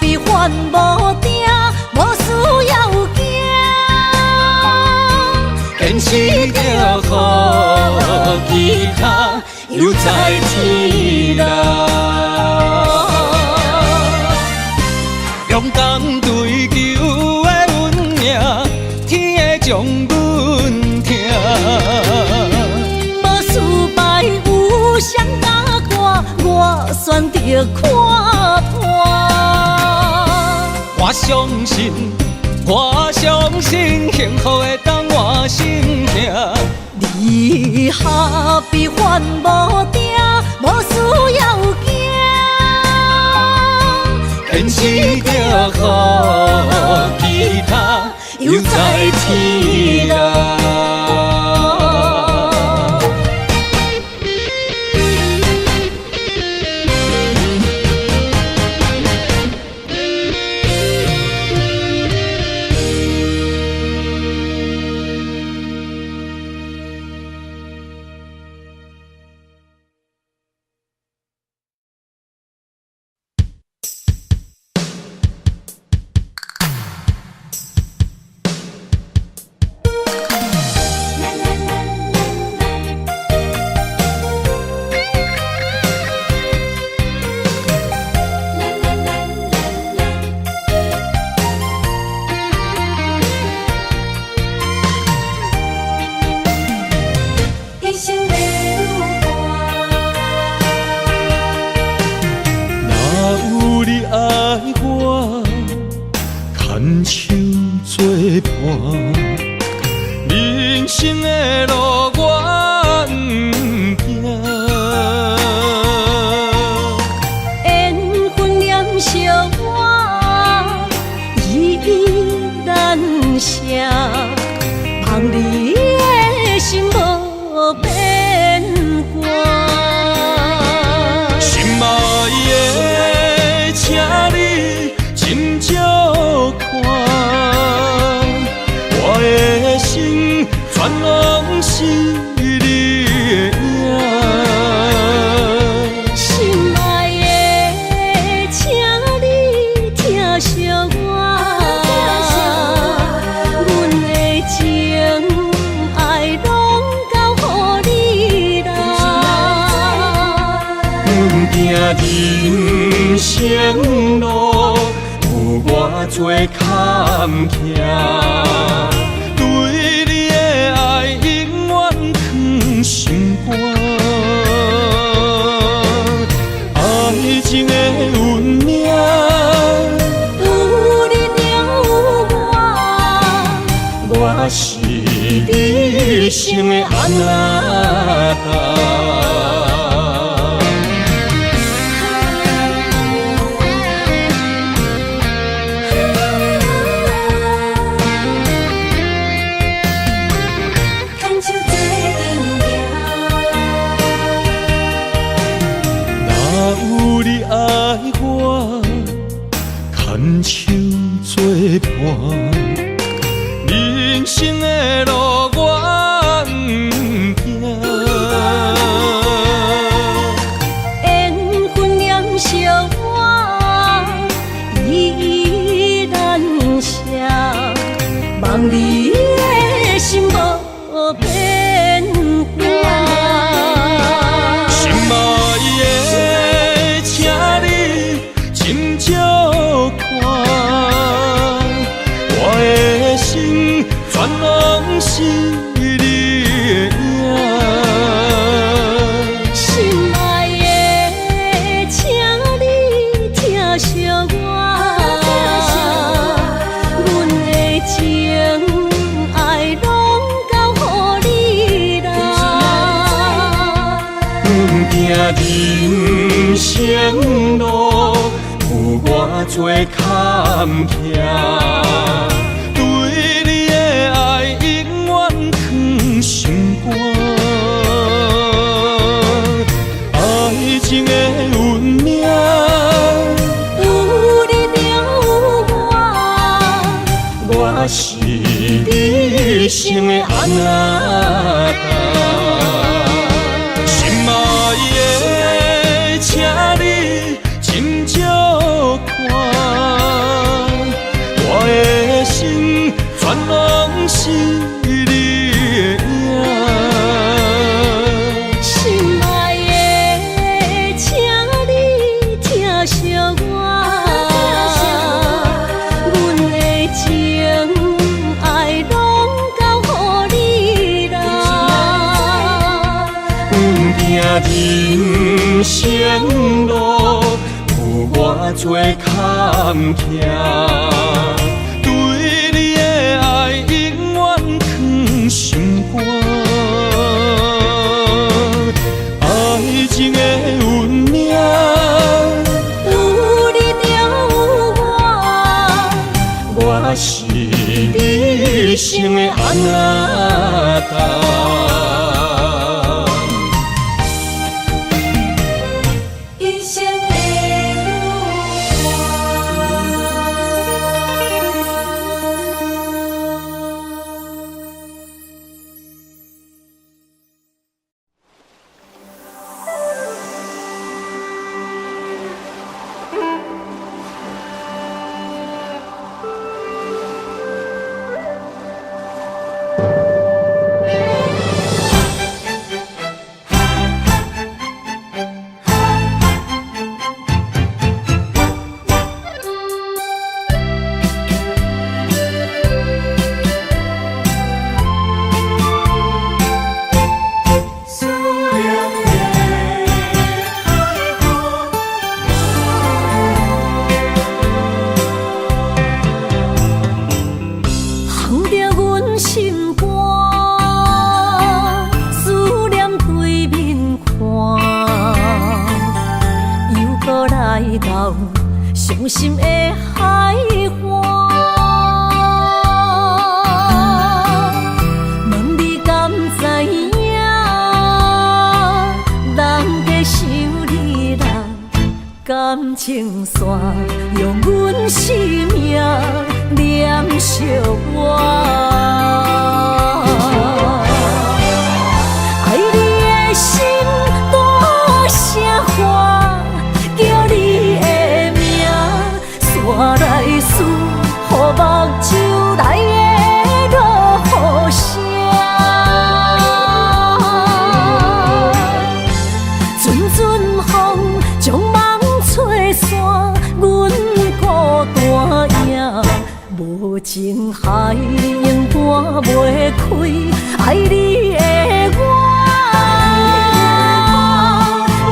Speaker 1: 比烦无定，无需要惊。坚持着予其他犹在天涯。勇敢追求的运命，天会将阮疼。无失败有谁甲我选择看破。我相信，我相信幸福会当我心命。离合比烦无定，无需要惊。坚持着予其他犹在天涯。人生的路我不行，缘分念惜我依然写，望你的心无变卦。心爱的，请你斟酌看。我的心全拢是你的影，心爱的，请你疼惜我，阮的情爱拢交予你啦。阮行人生路有偌多坎坷。对你的爱永远藏心肝，爱情的运命，有你有我，我是你心的安那。牵手作伴，人生的路我不行，缘分念惜我依然写，望你的心无变卦。心爱的，请你斟酌看，我
Speaker 2: 行人生路，有偌多坎坷，对你的爱永远藏心肝。爱情的运命，
Speaker 1: 有你就有我，
Speaker 2: 我是你生的安那心爱的，请你斟酌看，我的心全拢是你的影。
Speaker 1: 心爱的，请你疼惜我，阮的情爱拢交予你啦。
Speaker 2: 行人生路，有偌多坎坷，对你的爱永远藏心肝。爱情的运命，
Speaker 1: 有你就有我，
Speaker 2: 我是你生的安那
Speaker 1: 一生的放着阮心肝，思念对面看，又搁来到伤心的海岸。问你敢知影？人在想你人，感情线用阮生命念惜我，爱你的心大声喊，叫你的名，山来思，予目睭内的落雨声。阵阵风将梦吹散，阮孤单影。无情海永断袂开，爱你的我，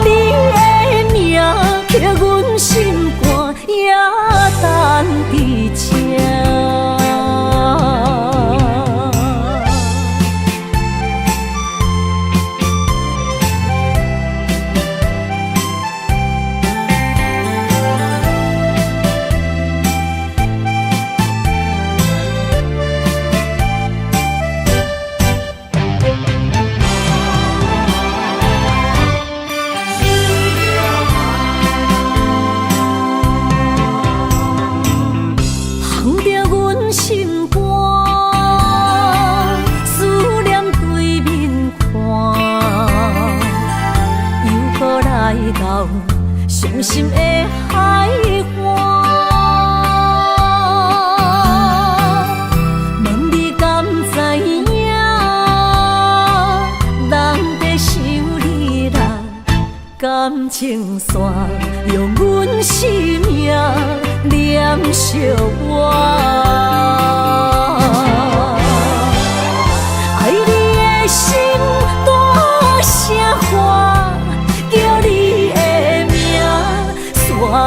Speaker 1: 你的名刻阮心肝，也等伫这。放着阮心肝，思念对面看，又搁来到伤心的海岸。问你敢知影？人在想你人，感情线用阮生命念惜我，爱你的心大声喊，叫你的名，山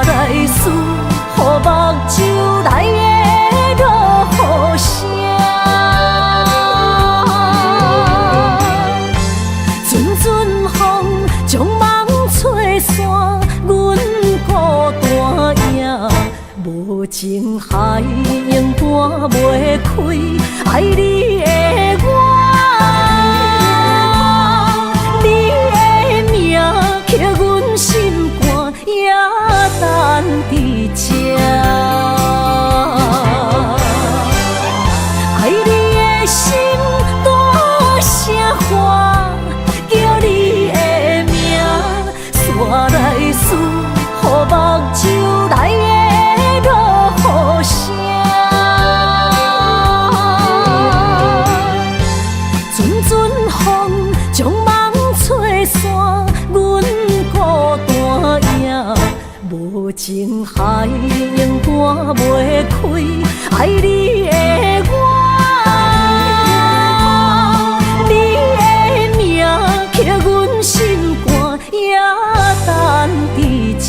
Speaker 1: 来思，予目睭内的落雨声。阵阵风将情海永半袂开，爱你的我，你的名刻阮心肝，也等伫这。爱你的心大声喊，叫你的名，山来思，予目睭来的落雨声。阵阵风将梦吹散，阮孤单影，无情海永半袂开，爱你的我。刻阮心肝，也等伫这。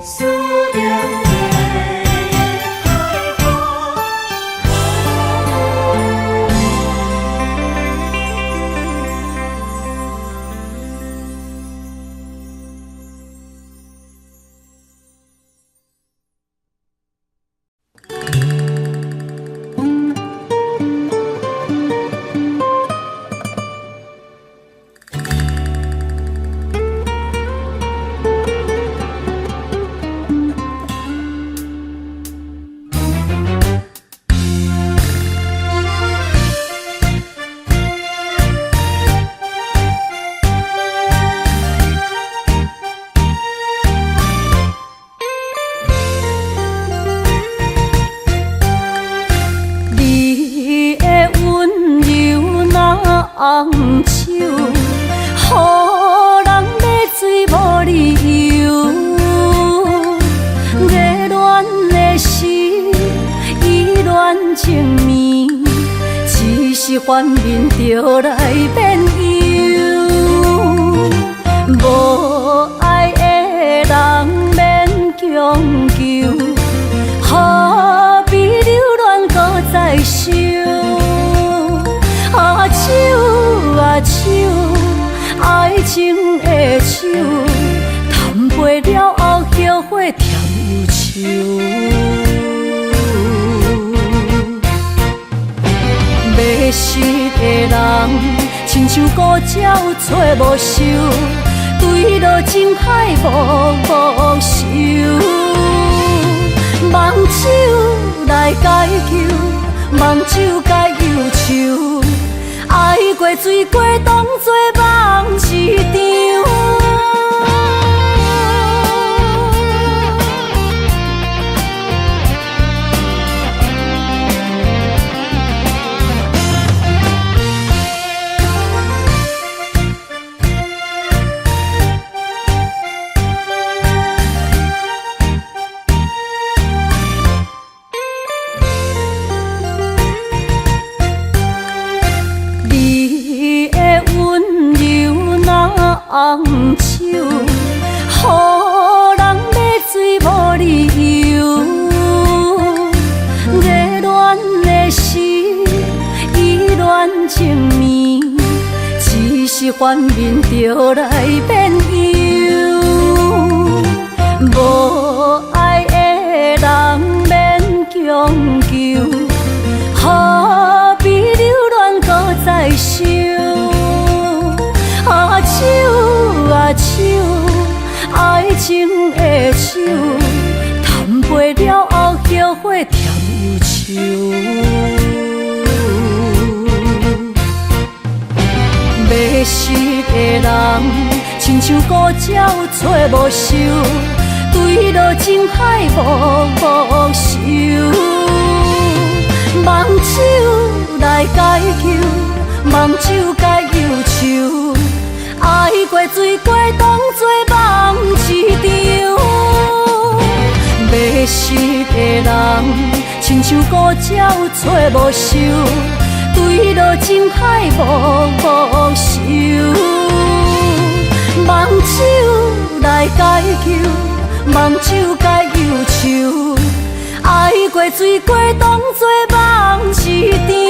Speaker 1: 思念红手，予人买水无理由。热恋的时，意乱情迷，只是反面就来变忧。无爱的人免强求，何必留恋搁再想？手，爱情的手，谈袂了后后悔甜又愁。迷失的人，亲像孤鸟找无收，对落情海无收。梦手来解救，梦手解忧愁。爱过水过，当作梦一场。红手，予人买水无理由。热恋的时，意乱情迷，只是反面就来变忧。无爱的人免强求，何必留恋搁再想？手，爱情的手，谈袂了后后悔甜又愁。迷失的人，亲像孤鸟找无收，对落情海无收。梦手来解救，梦手解忧愁。爱过水过，当作梦一场。迷失的人，亲像孤鸟找无收，对落情海无收。梦手来解救，梦手解忧愁。爱过水过，当作梦一场。